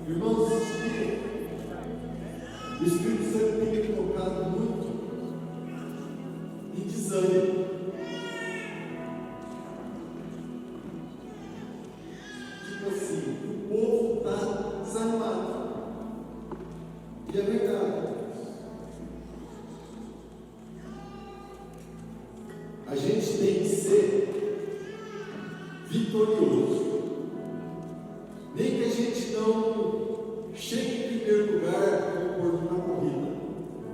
Irmãos, o Espírito Santo tem me tocado muito em desânimo. Tipo assim, o povo está desanimado. E é verdade. A gente tem que ser vitorioso. Nem que a gente não chegue em primeiro lugar na corrida,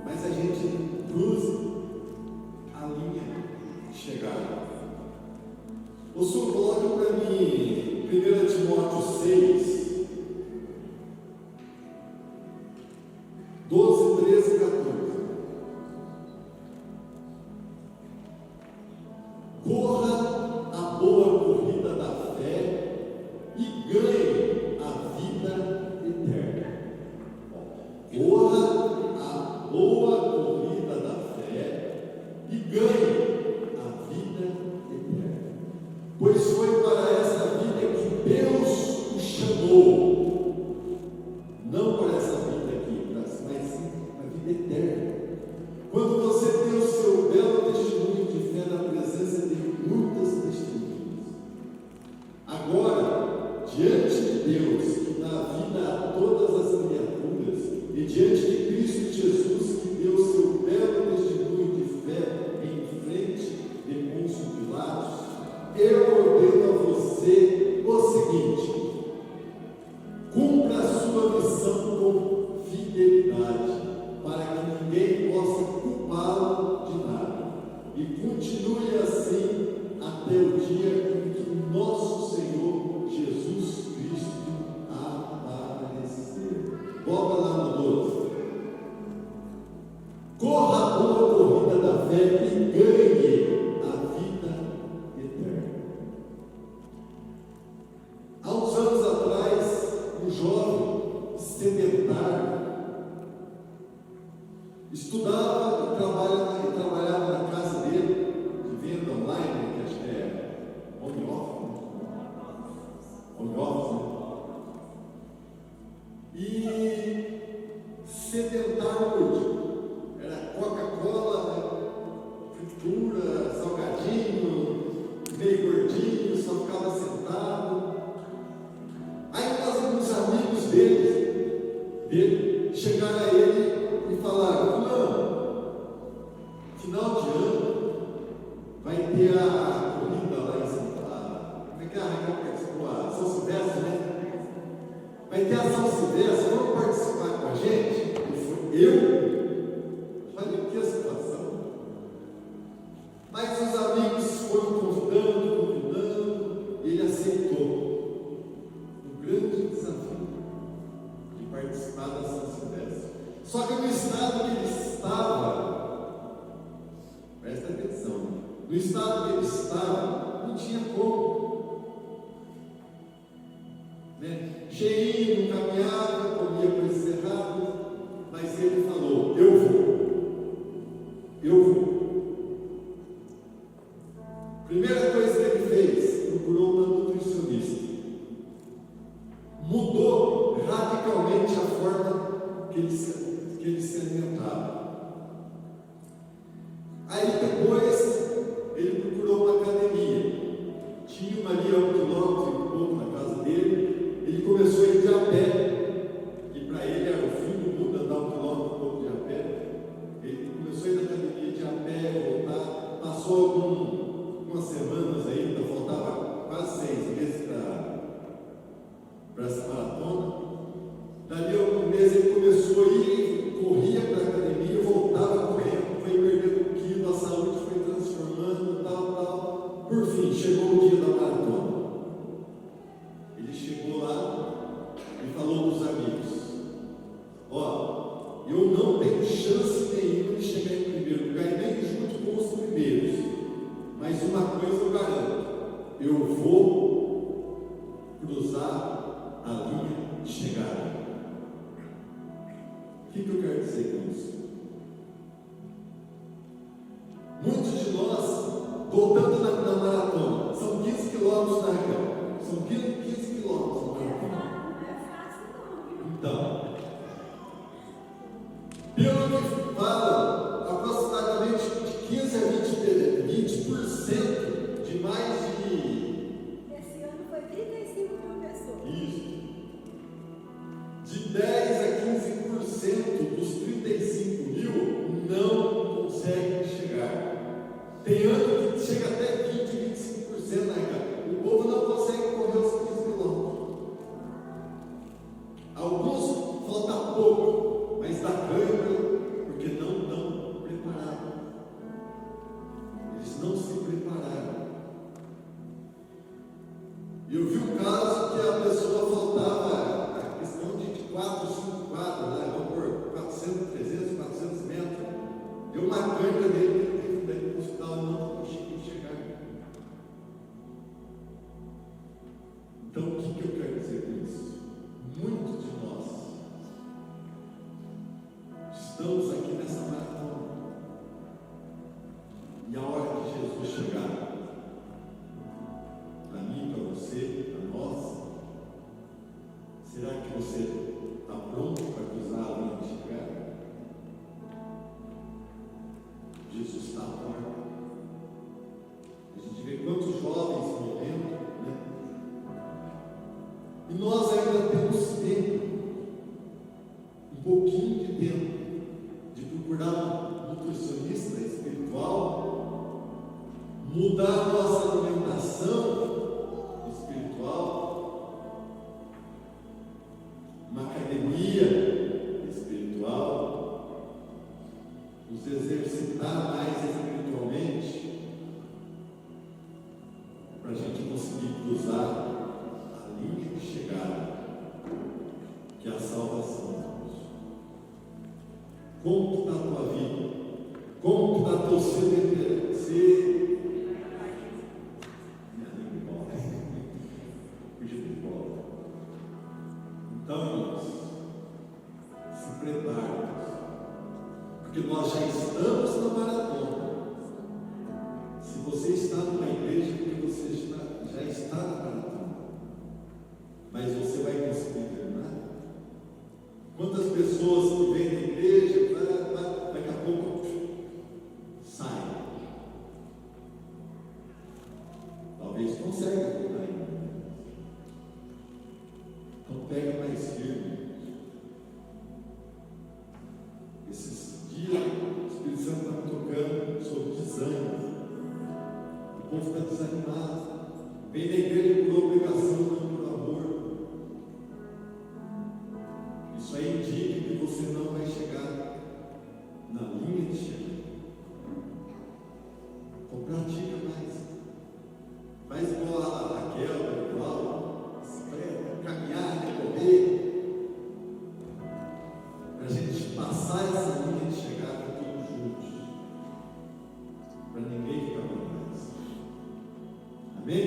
mas a gente cruze a linha de chegada. O senhor coloca para mim 1 Timóteo 6, 12, 13 e 14. Corra a boa corrida da fé e ganhe a vida eterna. Corra a boa corrida da fé e ganhe a vida eterna. Pois foi para essa vida que Deus o chamou. Não para essa vida aqui, mas sim a vida eterna. Quando você tem o seu belo testemunho de fé na presença de muitas testemunhas. Agora, diante de Deus, que dá vida a todas as criaturas, e diante de Cristo Jesus, que deu o seu belo testemunho de fé em frente de Pôncio Pilatos, eu ordeno a você o seguinte: cumpra a sua missão com fidelidade, para que ninguém possa culpá-lo de nada, e continue assim até o dia em que nosso Senhor Jesus Cristo aparecer. Volta lá no 12. Corra a boa corrida da fé e ganhe a vida eterna. Há uns anos atrás, um jovem sedentário estudava e trabalhava na casa dele, de venda online, que acho que é home office, né? E sedentário, era Coca-Cola, fritura, salgadinho, meio gordinho, só ficava sentado. Aí alguns amigos dele chegaram a ele e falaram: fulano, final de ano vai ter a corrida lá em São Paulo. Como é que a São Silvestre, né? Vai ter a São Silvestre, vamos participar com a gente? Eu? Olha que situação. Mas os amigos foram convidando, e ele aceitou um grande desafio de participar da São Silvestre. Só que no estado que ele estava, presta atenção, no estado que ele estava, não tinha como, né? Cheinho, não caminhava, comia coisas erradas, mas ele falou: eu vou. Primeira coisa que ele fez, procurou uma nutricionista. Mudou radicalmente a forma que ele se alimentava. Aí depois ele procurou uma academia. Tinha uma ali a 1 quilômetro e pouco na casa dele. Ele começou a ir de a pé, e para ele era o fim do mundo andar 1 quilômetro e pouco de a pé. Ele começou a ir na academia de a pé, voltar, passou algumas semanas ainda, faltava quase 6 meses para essa maratona. Dali a algum mês ele começou a ir, corria para a academia, voltava correndo, foi perdendo quilo, a saúde foi transformando, tal. Por fim, chegou o dia da maratona. Ele chegou lá e falou para os amigos: ó, eu não tenho chance nenhuma de chegar em primeiro lugar, nem junto com os primeiros, mas uma coisa eu garanto: eu vou cruzar a linha de chegada. O que eu quero dizer com isso? Muitos de nós, voltando na maratona, são 15 quilômetros na região, são 15 quilômetros na maratona. Tem ano que chega até 20%, 25%, né? O povo não consegue correr os 15 quilômetros. Alguns falta pouco, mas dá ganho porque não estão preparados. Eles não se prepararam. E eu vi um caso que a pessoa faltava a questão de 4, 5 quadros, né? Vamos por 400, 300, 400 metros. Deu uma câimbra dele, ele teve que ir para o hospital, não conseguiu chegar. Então, o que eu quero dizer com isso? Muitos de nós estamos aqui nessa maratona. E a hora que Jesus chegar, para mim, para você, para nós, será que você está pronto para cruzar a linha de chegada? Jesus está à porta. A gente vê quantos jovens morrendo, né? E nós ainda temos tempo, um pouquinho de tempo, de procurar um nutricionista espiritual, mudar a nossa alimentação espiritual, uma academia espiritual, nos exercitar mais espiritualmente, para a gente conseguir cruzar a linha de chegada, que é a salvação. Como está a tua vida? Como está teu ser? Então, irmãos, se preparem, porque nós já estamos na maratona. Se você está numa igreja, porque você já está na maratona, mas você vai conseguir terminar? Quantas pessoas que vêm da igreja, daqui a pouco saem? Talvez consiga voltar ainda. Então pega mais firme. Esses dias o Espírito Santo está me tocando sobre desânimo. O povo está desanimado. Vem da igreja por obrigação, não por amor. Isso aí indica que você não vai chegar na linha de chegada. Então pratica mais. Faz igual a Raquel, igual bicicleta, caminhar, correr. Para a gente passar essa linha de chegada todos juntos. Para ninguém ficar para trás. Amém?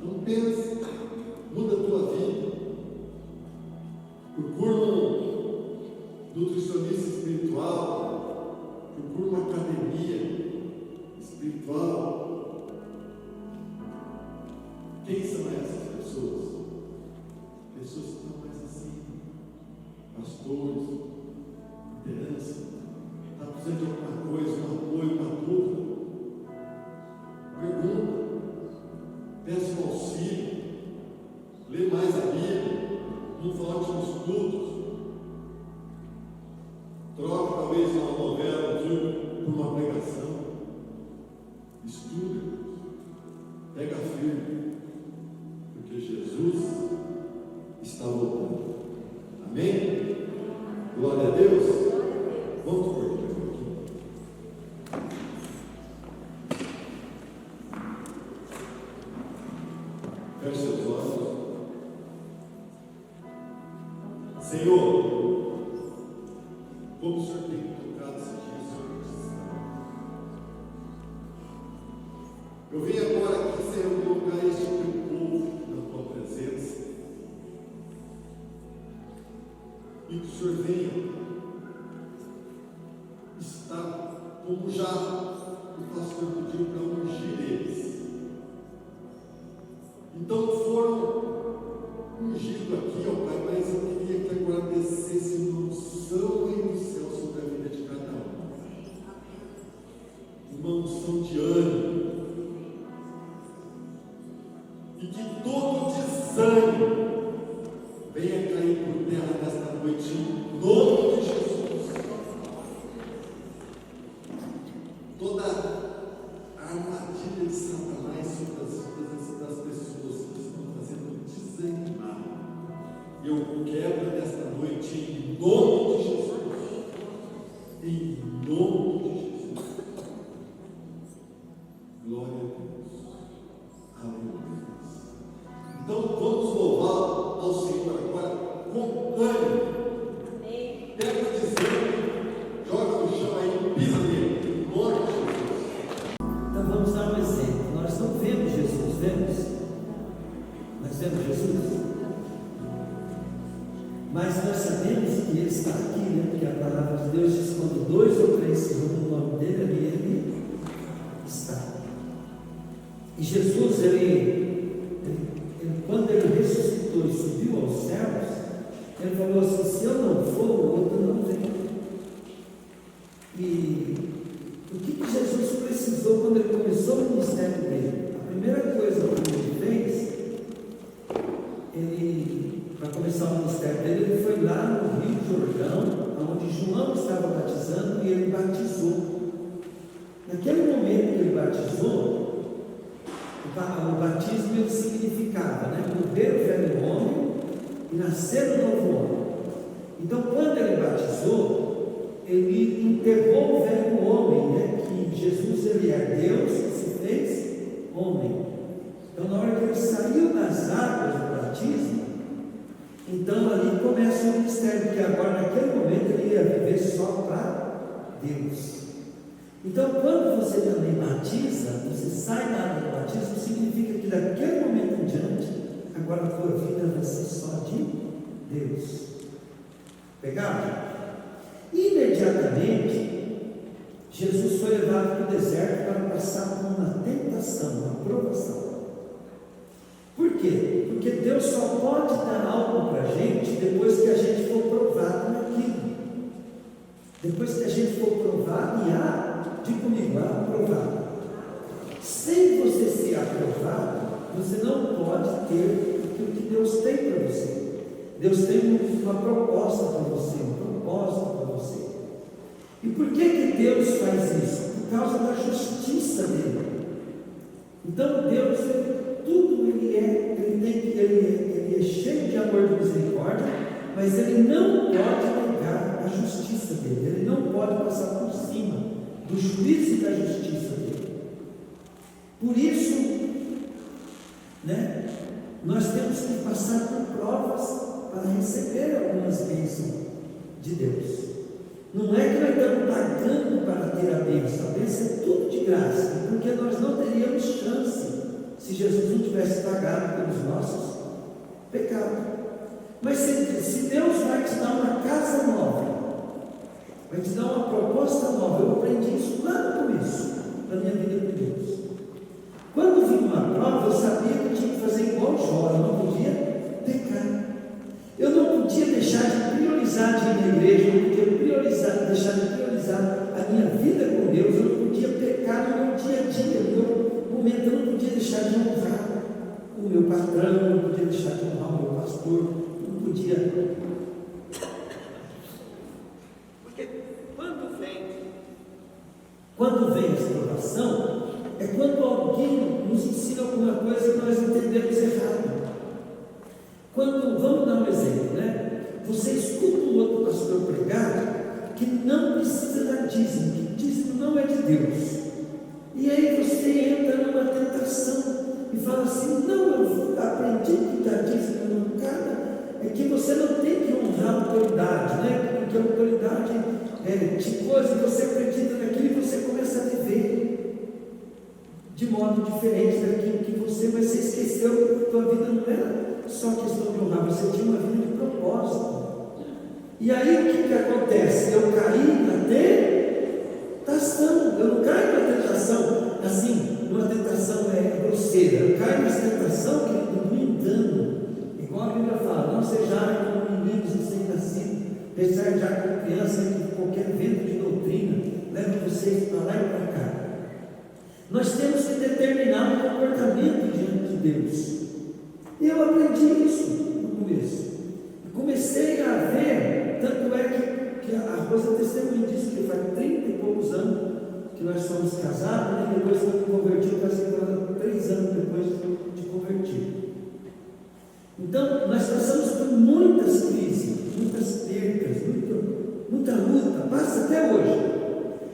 Não pense, muda a tua vida. Procura um nutricionista espiritual, procura uma academia espiritual. Quem são essas pessoas? Pessoas que estão mais assim, pastores, liderança, está precisando de alguma coisa, um apoio, uma dúvida. Pergunta, peça um auxílio, lê mais a Bíblia, não falte nos cultos, troca talvez uma novela, um filme, por uma pregação, estuda, pega firme, porque Jesus está voltando. Amém? Glória a Deus. Vamos por aqui. Feche seus olhos. Senhor, como o Senhor tem tocado esses dias sobre isso? Eu vim agora aqui, Senhor, colocar este teu povo na tua presença. E que o Senhor venha estar, como já o pastor pediu, para ungir eles. Então foram ungidos aqui, ó Pai, mas eu queria que agora descesse uma unção aí no céu sobre a vida de cada um. Uma unção de ânimo. E que todo desânimo venha cair por terra nesta noite, em nome de Jesus. toda a armadilha de Satanás sobre as vidas das pessoas que estão fazendo desanimar. Eu quebro nesta noite em nome de Jesus. Em nome de Jesus. Glória a Deus. Aleluia. Então vamos louvar ao Senhor agora com ânimo. Pega dizendo, joga no chão aí, pisa nele. Em nome de Jesus. Então vamos dar um exemplo. Nós não vemos Jesus, vemos? Nós vemos Jesus? Mas nós sabemos que Ele está aqui, né? Porque a palavra de Deus diz: quando 2 ou 3 se reúnem no nome dele, ali Ele está. E Jesus, quando Ele ressuscitou e subiu aos céus, Ele falou assim: se eu não for, o outro não vem. E o que Jesus precisou quando Ele começou o ministério dele? A primeira coisa que Ele fez, para começar o ministério dele, ele foi lá no Rio Jordão, onde João estava batizando, e ele batizou. Naquele momento que ele batizou, o batismo ele significava, né, morrer o velho homem e nascer o novo homem. Então, quando ele batizou, ele enterrou o velho homem, né, que Jesus ele é Deus que se fez homem. Então, na hora que ele saiu das águas do batismo, então ali começa o ministério, porque agora naquele momento ele ia viver só para Deus. Então, quando você também batiza, você sai da água do batismo, significa que daquele momento em diante, agora a tua vida vai ser só de Deus. Pegaram? Imediatamente, Jesus foi levado para o deserto para passar por uma tentação, uma provação. Por quê? Porque Deus só pode dar algo para a gente depois que a gente for provado naquilo. Depois que a gente for provado, e diga comigo, aprovado. Sem você ser aprovado, você não pode ter aquilo que Deus tem para você. Deus tem uma proposta para você, um propósito para você. E por que Deus faz isso? Por causa da justiça dele. Então Deus, tudo ele é cheio de amor e misericórdia, mas ele não pode negar a justiça dele. Ele não pode passar por cima do juízo e da justiça dele. Por isso, né, nós temos que passar por provas para receber algumas bênçãos de Deus. Não é que nós estamos pagando para ter a bênção é tudo de graça, porque nós não teríamos chance se Jesus não tivesse pagado pelos nossos pecados. Mas se Deus vai te dar uma casa nova, vai te dar uma proposta nova, eu aprendi isso lá no começo da minha vida com Deus. Quando vinha uma prova, eu sabia que eu tinha que fazer igual Jó, eu não podia pecar. Eu não podia deixar de priorizar de ir na igreja, eu não podia deixar de priorizar a minha vida com Deus, eu não podia pecar no meu dia a dia, no meu momento, eu não podia deixar de honrar o meu patrão, eu não podia deixar de honrar o meu pastor, eu não podia. Porque quando vem a provação, é quando alguém nos ensina alguma coisa que nós entendemos errado. Vamos dar um exemplo, né? Você escuta um outro pastor pregar que não precisa dar dízimo, que dízimo não é de Deus. E aí você entra numa tentação e fala assim: não, eu aprendi que dar dízimo não cada, é que você não tem que honrar a autoridade, né? Porque a autoridade te coisa, e você acredita naquilo e você começa a viver de modo diferente daquilo que você, mas você esqueceu que a tua vida não era só questão de honrar, você tinha uma vida de propósito. E aí o que acontece? Eu caí na tentação. Eu não caio na tentação assim, numa tentação grosseira. Eu caio nessa tentação que me engano. Igual a Bíblia fala: não sejam como meninos recém-nascidos, pensar já como criança, que qualquer vento de doutrina leva vocês para lá e para cá. Nós temos que determinar o comportamento diante de Deus. E eu aprendi isso no começo. Comecei a ver, tanto é que a Rosa testemunha disso, que faz 30 e poucos anos que nós fomos casados, né? Depois que eu me converti, eu casei com ela 3 anos depois de convertido. Então, nós passamos por muitas crises, muitas perdas, muita luta, passa até hoje.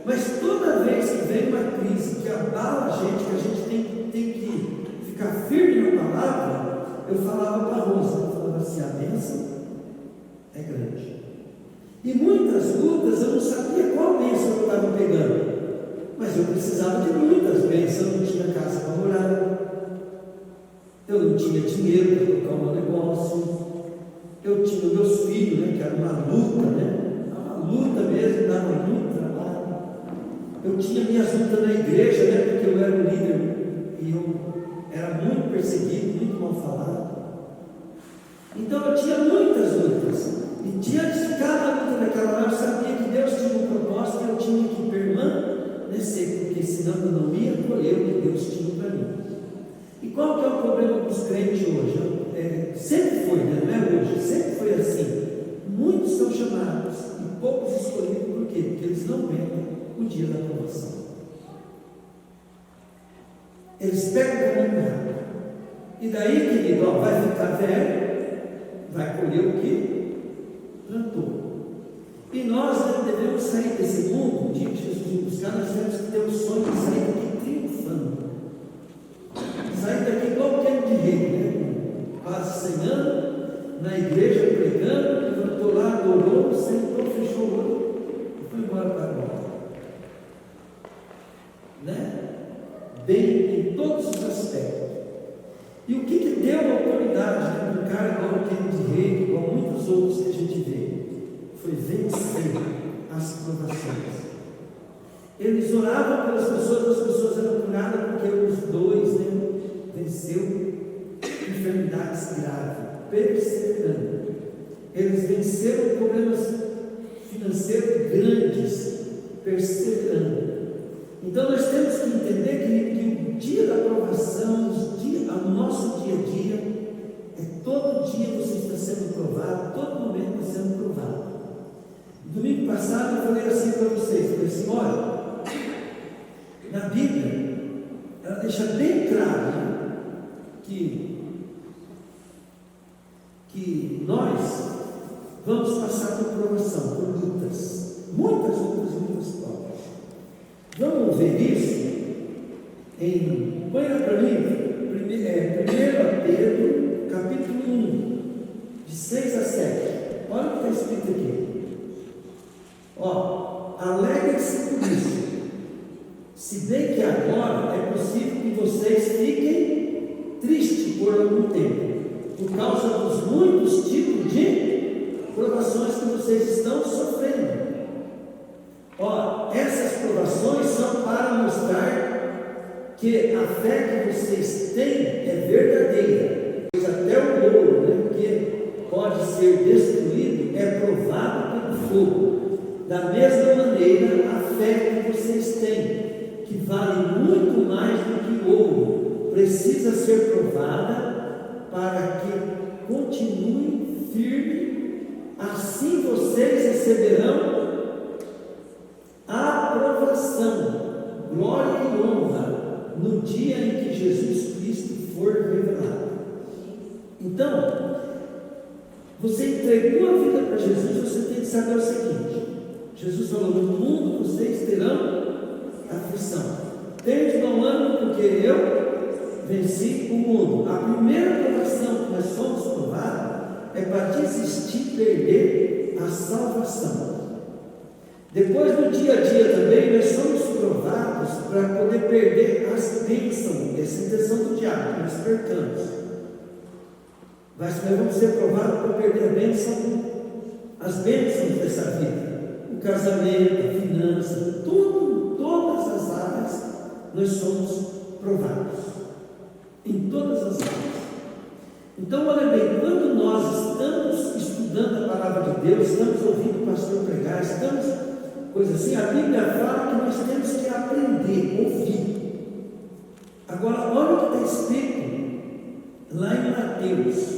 Mas toda vez que vem uma crise que abala a gente, que a gente tem que ficar firme na palavra, eu falava para a Rosa, eu falava assim, a bênção é grande. E muitas lutas eu não sabia qual bênção eu estava pegando, mas eu precisava de muitas bênçãos. Eu não tinha casa para morar, eu não tinha dinheiro para tocar o meu negócio, eu tinha meus filhos, né, que era uma luta, né? Uma luta mesmo, dava muito trabalho. Eu tinha minhas lutas na igreja, né, porque eu era um líder e eu era muito perseguido, muito mal falado. Então eu tinha muitas lutas. E diante de cada luta daquela hora, eu sabia que Deus tinha um propósito e eu tinha que permanecer, porque senão eu não ia colher o que Deus tinha para mim. E qual que é o problema dos crentes hoje? Sempre foi, né? Não é hoje, sempre foi assim. Muitos são chamados e poucos escolhidos. Por quê? Porque eles não veem o dia da aprovação. Eles pegam o caminho errado. E daí, querido, vai ficar velho, vai colher o que plantou. E nós devemos sair desse mundo, de Jesus nos buscar, nós temos que ter o sonho de sair daqui triunfando. Sair daqui igual o tempo de rei, né? Quase 100 anos, na igreja pregando, levantou lá, adorou, sentou, fechou o olho e foi embora para a glória. Né? Bem em todos os aspectos. E o que deu a autoridade, né, para um cara igual o tempo de rei, igual muitos outros que a gente vê? Foi vencer as provações. Eles oravam pelas pessoas, as pessoas eram curadas porque os dois, né, venceu enfermidades graves, perseverando. Eles venceram problemas financeiros grandes, perseverando. Então nós temos que entender que o dia da aprovação, o nosso dia a dia, todo dia você está sendo provado, todo momento está sendo provado. Domingo passado eu falei assim para vocês, falei assim, olha, na Bíblia, ela deixa bem claro, né, que nós vamos passar por provação, por lutas, muitas lutas e muitas provas. Vamos ver isso põe lá para mim, 1 Pedro, capítulo 1, de 6 a 7. Olha o que está escrito aqui. Alegrem-se por isso, se bem que agora é possível que vocês fiquem tristes por algum tempo, por causa dos muitos tipos de provações que vocês estão sofrendo. Essas provações são para mostrar que a fé que vocês têm é verdadeira, pois até o ouro, né, que pode ser destruído, é provado pelo fogo. Da mesma maneira, a fé que vocês têm, que vale muito mais do que o ouro, precisa ser provada para que continue firme, assim vocês receberão a aprovação, glória e honra no dia em que Jesus Cristo for revelado. Então, você entregou a vida para Jesus, você tem que saber o seguinte: Jesus falou, no mundo vocês terão aflição. Tende bom ânimo, porque eu venci o mundo. A primeira provação que nós somos provados é para desistir, perder a salvação. Depois, no dia a dia também, nós somos provados para poder perder as bênçãos. Essa é a intenção do diabo, que nós percamos. Mas nós vamos ser provados para perder as bênçãos dessa vida. O casamento, a finança, todas as áreas, nós somos provados. Em todas as áreas. Então, olha bem, quando nós estamos estudando a palavra de Deus, estamos ouvindo o pastor pregar, estamos, coisa assim, a Bíblia fala que nós temos que aprender, ouvir. Agora, olha o que está escrito lá em Mateus.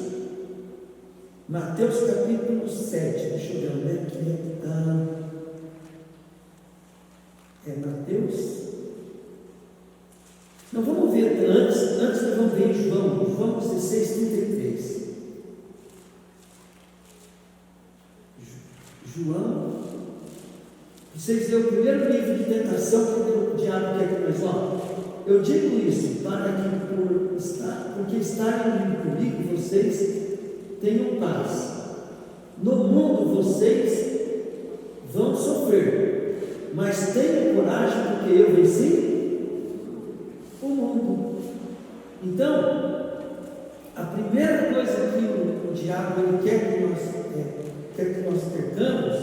Mateus capítulo 7, deixa eu ver onde é que está. Mateus Deus. Então vamos ver antes nós vamos ver em João 16:33. João, vocês veem o primeiro livro de tentação que o diabo quer que nós vamos. Eu digo isso para que porque estarem unidos comigo, vocês tenham paz. No mundo vocês vão sofrer, mas tenham coragem, porque eu venci o mundo. Então, a primeira coisa que o diabo ele quer que nós percamos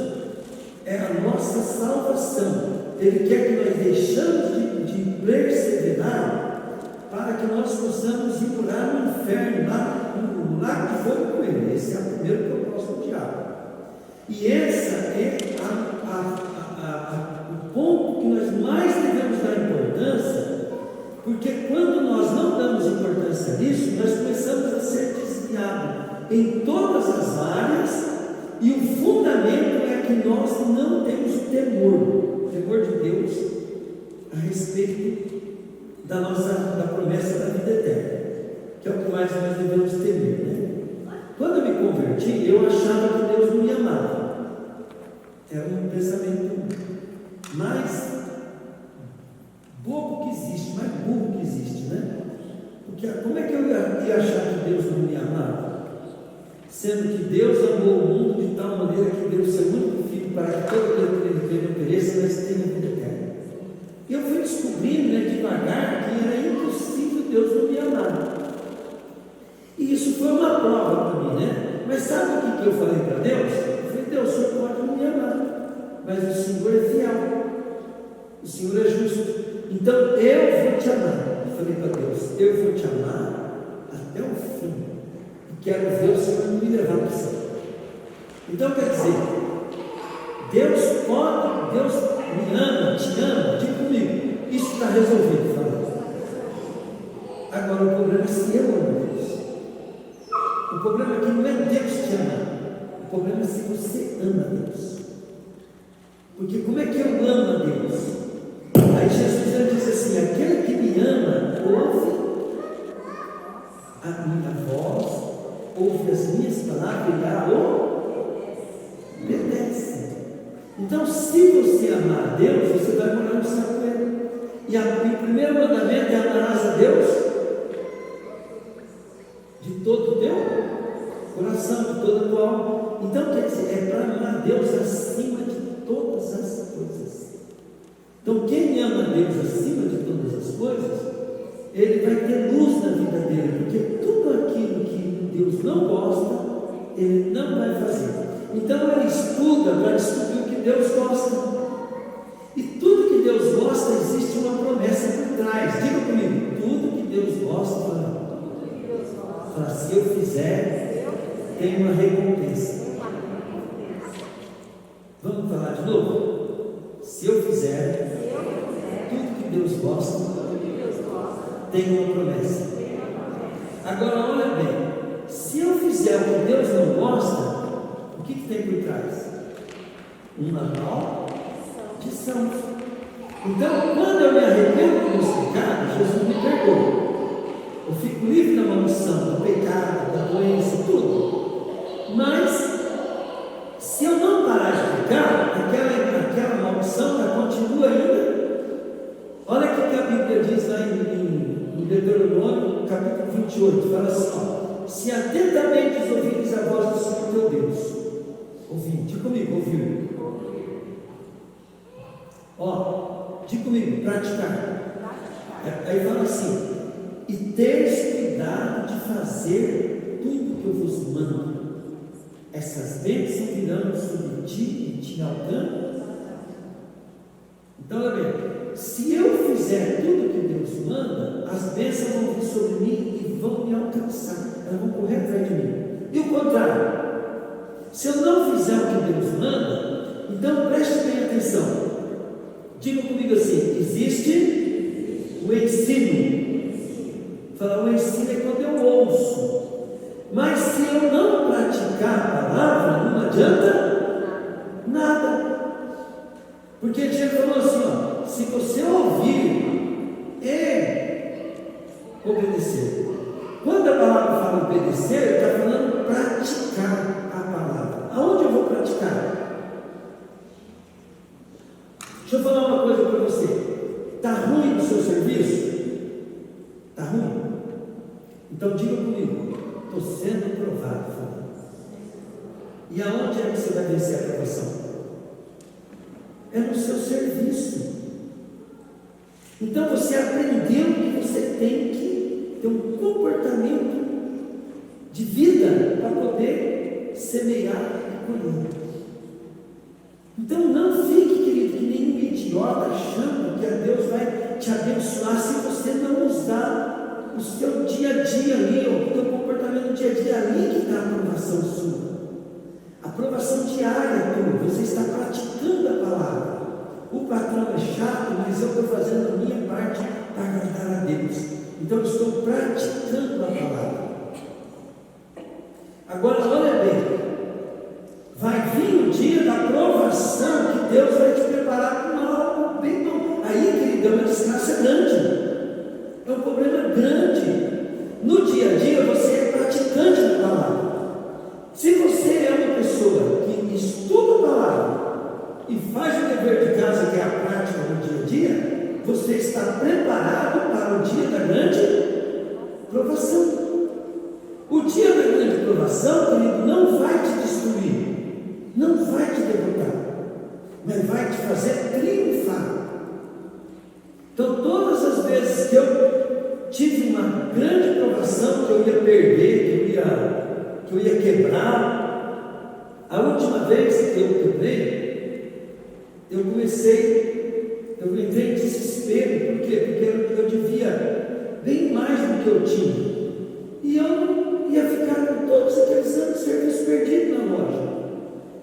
é a nossa salvação. Ele quer que nós deixamos de perseverar para que nós possamos ir morar no inferno, lá no lago de fogo com ele. Esse é o primeiro propósito do diabo. E esse é o ponto que nós mais devemos dar importância, porque quando nós não damos importância nisso, nós começamos a ser desviados em todas as áreas, e o fundamento é que nós não temos o temor de Deus a respeito da promessa da vida eterna, que é o que mais nós devemos temer, né? Quando eu me converti, eu achava que Deus não me amava. Era um pensamento mais bobo que existe, mais burro que existe, né? Porque como é que eu ia achar que Deus não me amava? Sendo que Deus amou o mundo de tal maneira que deu o seu único filho para que todo aquele não pereça, mas tenha vida eterna. E eu fui descobrindo, devagar, que era impossível Deus não me amar. E isso foi uma prova para mim, né? Mas sabe o que eu falei para Deus? Eu falei: Deus, o Senhor pode não me amar, mas o Senhor é fiel, o Senhor é justo, então eu vou te amar. Eu falei para Deus: eu vou te amar até o fim, e quero ver o Senhor me levar para o céu. Então quer dizer, Deus me ama, te ama, diga comigo, isso está resolvido. Fala. Agora o problema é se eu amo Deus. O problema aqui não é Deus te amar, o problema é se você ama Deus. Porque como é que eu amo a Deus? Aí Jesus diz assim: aquele que me ama ouve a minha voz, ouve as minhas palavras e a obedece. Então, se você amar a Deus, você vai morar no céu com Ele. E o primeiro mandamento é: amarás a Deus de todo o teu coração, de toda a tua alma. Então, quer dizer, é para amar a Deus acima de todas as coisas. Então, quem ama a Deus acima de todas as coisas, ele vai ter luz na vida dele, porque tudo aquilo que Deus não gosta, ele não vai fazer. Então, ele estuda para descobrir o que Deus gosta. E tudo que Deus gosta, existe uma promessa por trás. Diga comigo: tudo que Deus gosta, fala, se eu fizer, tem uma recompensa. Vamos falar de novo? Se eu fizer, tudo que Deus gosta, tem uma promessa. Agora olha bem, se eu fizer o que Deus não gosta, o que tem por trás? Uma maldição. Então, quando eu me arrependo dos meus pecados, Jesus me perdoa. Eu fico livre da maldição, do pecado, da doença, tudo. Mas, se eu não parar de pecar, aquela maldição continua ainda. Olha o que a Bíblia diz lá em Deuteronômio, capítulo 28, fala assim: ó, se atentamente ouvires a voz do Senhor teu Deus, ouvir, diga comigo, ouvir. Ó, diga comigo, praticar. Aí fala assim: e teres cuidado de fazer tudo que eu vos mando, essas bênçãos virão sobre ti e te alcançarão. Então, olha bem, se eu fizer tudo que Deus manda, as bênçãos vão vir sobre mim e vão me alcançar, elas vão correr atrás de mim. E o contrário, se eu não fizer o que Deus manda, então preste bem atenção. Diga comigo assim: existe o ensino. Fala, o ensino é quando eu ouço. Mas se eu não praticar a palavra, não adianta nada. Porque Jesus falou assim: ó, se você ruim no seu serviço? Está ruim? Então diga comigo, estou sendo provado. E aonde é que você vai vencer a provação? É no seu serviço. Então você aprendeu que você tem que ter um comportamento de vida para poder semear e colher. Então não fique, querido, que nem um idiota achando que Deus vai te abençoar se você não usar o seu dia a dia ali, o seu comportamento no dia a dia ali que está a aprovação sua. A aprovação diária tua, você está praticando a palavra. O patrão é chato, mas eu estou fazendo a minha parte para agradar a Deus. Então eu estou praticando a palavra. Agora olha bem, vai vir o dia da provação que Deus vai te preparar para algo bem bom. Aí, querido, é uma desgraça grande, é um problema grande. No dia a dia você é praticante da palavra. Se você é uma pessoa que estuda a palavra e faz o dever de casa, que é a prática no dia a dia, você está preparado para o dia da grande provação. O dia da grande provação, querido, não vai te destruir, não vai te derrotar, mas vai te fazer triunfar. Então, todas as vezes que eu tive uma grande provação, que eu ia perder, que eu ia quebrar, a última vez que eu quebrei, eu entrei em desespero. Por quê? Porque eu devia bem mais do que eu tinha. E eu ia ficar com todos aqueles anos de serviço perdido na loja.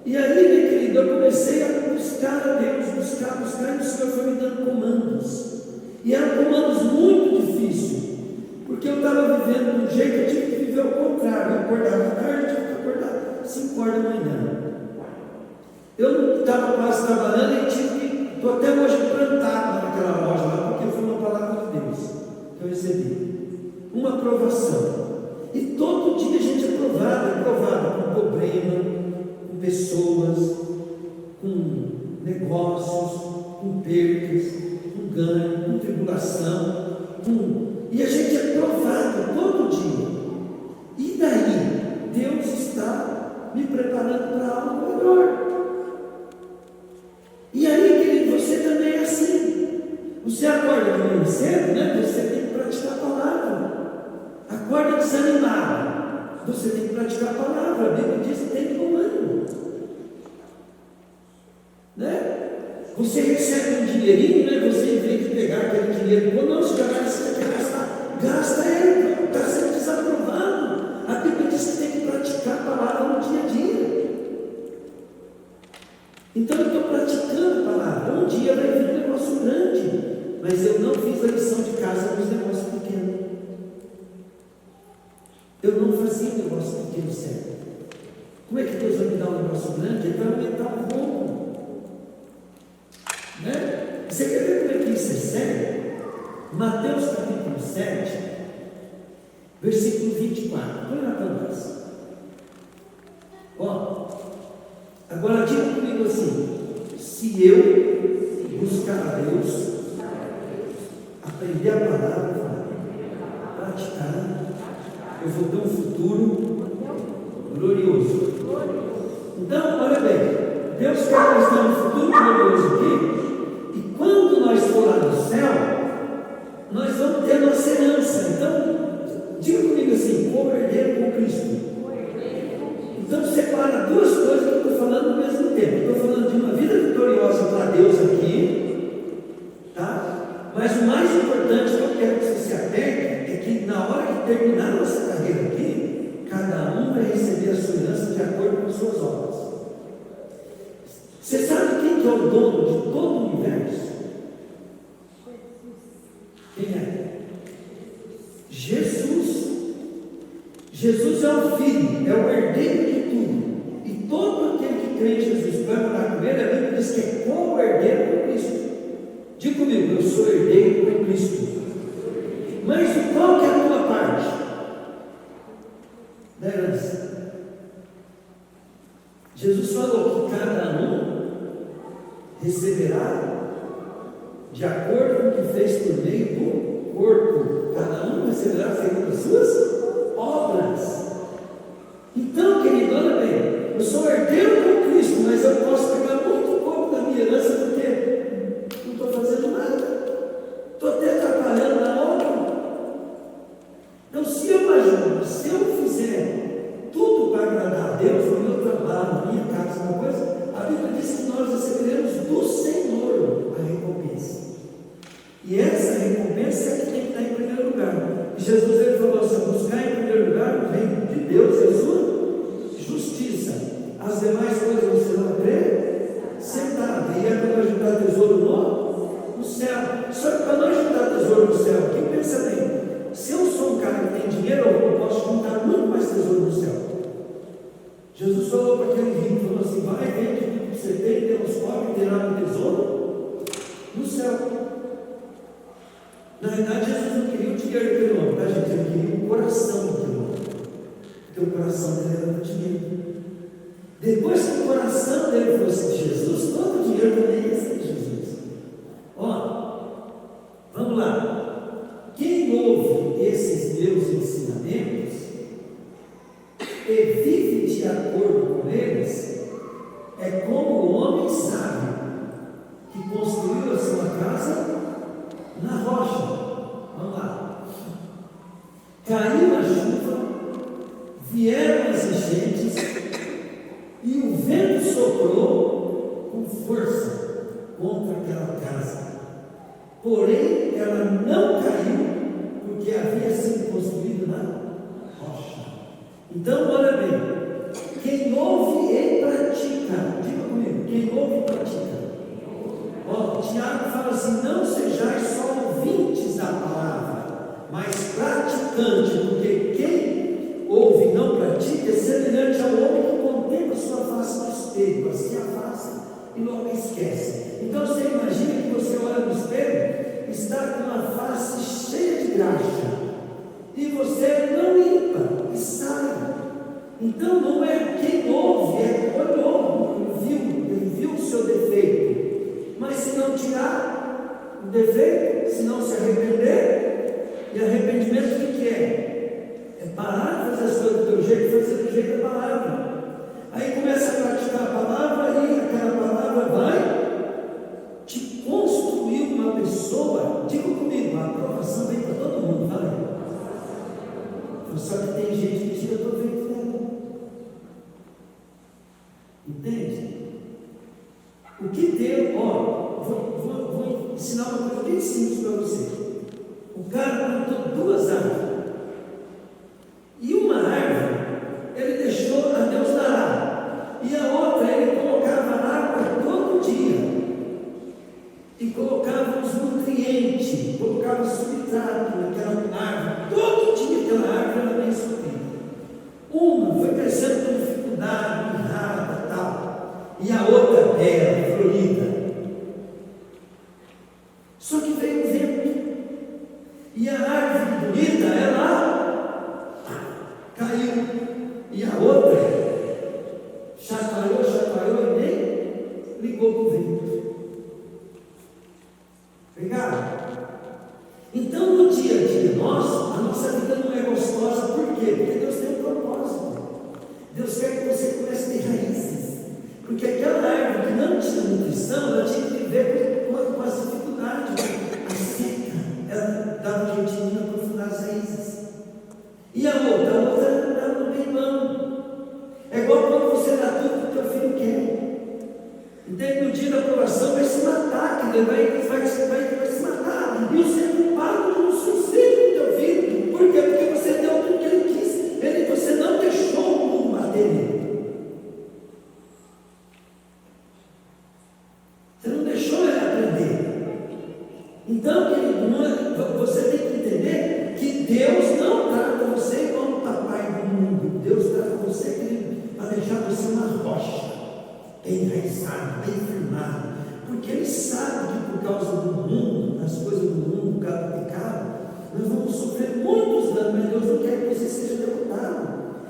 E aí, minha querida, eu comecei a buscar a Deus, buscar, e o Senhor foi me dando comandos. E eram comandos muito difíceis, porque eu estava vivendo de um jeito, eu tive que viver ao contrário. Eu acordava tarde, eu tive que acordar 5 horas da manhã. Eu não estava quase trabalhando e tive que, estou até hoje plantado naquela loja lá, porque foi uma palavra de Deus que eu recebi. Uma aprovação. E todo dia a gente é provado com problema, com pessoas, com negócios, com perdas, com ganho, com tribulação, e a gente é provado todo dia. E daí, Deus está me preparando para algo melhor. E aí, querido, você também é assim. Você acorda de manhã cedo, né? Você tem que praticar a palavra. Acorda desanimado, você tem que praticar a palavra. A Bíblia diz que tem que comando, né? Você recebe um dinheirinho, né? Você, em vez de pegar aquele dinheiro, você quer gastar, gasta ele, está sendo desaprovado. A Bíblia diz que tem que praticar a palavra no dia a dia. Então eu estou praticando a palavra. Um dia vai vir um negócio grande, mas eu não fiz a lição de casa nos negócios pequenos. Eu não fazia negócio pequeno certo. Como é que Deus vai me dar um negócio grande? Ele vai aumentar o rombo, né? Você quer ver como é que isso é sério? Mateus capítulo 7, versículo 24. Põe lá para nós. Ó, agora diga comigo assim: se eu buscar a Deus, aprender a palavra, praticar, eu vou ter um futuro glorioso. Então, olha bem, Deus quer que nós tenhamos um futuro glorioso aqui, e quando nós for lá no céu, nós vamos ter nossa herança. Então, diga comigo assim: co-herdeiro com Cristo. Então, separa duas coisas que eu estou falando ao mesmo tempo. Eu estou falando de uma vida vitoriosa para Deus aqui, tá? Mas o mais importante que eu quero que você se apegue é que na hora de terminar a nossa carreira aqui, cada um vai receber a sua herança de acordo com as suas obras. Você sabe quem que é o dono de todo o universo? Quem é? Jesus. Jesus é o Filho, é o herdeiro de tudo. E todo aquele que crê em Jesus vai morar com ele, a Bíblia diz que é co-herdeiro com Cristo. Diga comigo: eu sou herdeiro com Cristo. Mas qual que é a tua parte da herança? Jesus falou que cada um receberá de acordo com Senhor que fez por meio do corpo. Cada um receberá segundo as suas obras. Então, querido, olha bem, eu sou herdeiro com Cristo, mas eu posso pegar muito pouco da minha herança porque não estou fazendo nada, estou até atrapalhando na obra. Então, se eu fizer tudo para agradar a Deus, no meu trabalho, na minha casa, uma coisa, a Bíblia diz que nós receberemos do Senhor a recompensa. E essa recompensa é que tem que estar em primeiro lugar. E Jesus ele falou assim: buscar em primeiro lugar o reino de Deus e a sua justiça. As demais coisas você não acrescentar. E é para nós juntar tesouro no céu. Só que para nós juntar tesouro no céu, quem pensa bem? Se eu sou um cara que tem dinheiro, eu posso juntar muito mais tesouro no céu. Jesus falou para aquele rico, falou assim: vai, vende tudo que você tem, dê aos pobres, terá um tesouro no céu. Na verdade, Jesus não queria o dinheiro daquele homem, tá, gente? Ele queria o coração daquele homem, porque o coração dele era do dinheiro. Depois que o coração dele fosse de Jesus, todo o dinheiro também ia ser de Jesus. Ó, vamos lá. Quem ouve esses meus ensinamentos e vive de acordo com eles, é como o homem sábio que construiu a sua casa na rocha. Vamos lá. Caiu a chuva, vieram as enchentes e o vento soprou com força contra aquela casa. Porém, ela não caiu porque havia sido construída na rocha. Então, olha bem, quem ouve e pratica, diga comigo, quem ouve e pratica. Ó, Tiago fala assim: não sejais só ouvintes da palavra, mas praticantes, porque quem ouve e não pratica é semelhante ao homem que contempla sua face no espelho, assim afasta e logo esquece. Então você imagina que você olha no espelho, está com uma face cheia de graxa, e você não limpa e sai. Então não é quem ouve, é olhou, ele viu o seu defeito, mas se não tirar o defeito, se não se arrepender, e arrependimento o que é? É parar de fazer as coisas do teu jeito, fazer do jeito da palavra. Aí começa a praticar a palavra e aquela palavra vai te construir uma pessoa. Diga comigo, a aprovação vem para todo mundo, fala. Só que tem gente que tira proveito dela. Entende? O que tem, ó, vou ensinar uma coisa bem simples para você. O cara plantou 2 árvores. E uma árvore, ele deixou a Deus dará. E a outra, ele colocava água todo dia. E colocava os nutrientes, colocava substrato naquela árvore. Todo dia aquela árvore era bem suprida. Uma foi crescendo com dificuldade, mirrada e tal. E a outra bela, florida. Só que veio o vento. E a árvore bonita, ela caiu. E a outra chacoalhou e nem ligou para o vento. Pegaram? Então, no dia a dia nosso, a nossa vida não é gostosa. Por quê? Porque Deus tem um propósito. Deus quer que você comece a ter raízes. Porque aquela árvore que não tinha nutrição, ela tinha que viver com as dificuldades. A seca, ela dava um jeitinho de aprofundar as raízes. E a outra ela não tem mão. É igual quando você dá tudo que o teu filho quer. Então, no dia da aprovação, vai se matar, que ele vai se matar. E você é culpado de um suicídio do teu filho. Por quê? Porque você deu tudo que ele quis. Você não deixou o mundo bater nele. Você não deixou ele aprender. Então, querido, você tem que entender que Deus não trata você como o papai do mundo. Deus trata você, querido, para deixar você uma rocha, bem enraizado, bem firmado. Porque Ele sabe que por causa do mundo, das coisas do mundo, por causa do pecado, nós vamos sofrer muitos danos, mas Deus não quer que você seja derrotado.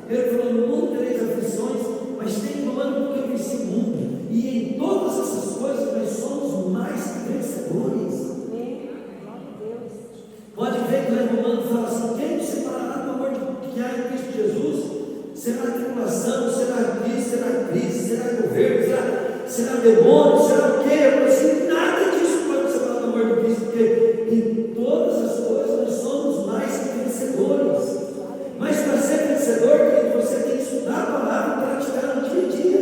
Ele falou: no mundo tereis aflições, mas tem um ano porque eu venci o mundo. E em todas essas coisas nós somos mais que vencedores. será tribulação, será crise, será governo, será demônio, será o quê? Eu falei assim, nada disso pode ser falado no amor de Cristo, porque em todas as coisas nós somos mais que vencedores. Mas para ser vencedor, querido, você tem que estudar a palavra e praticar no dia a dia.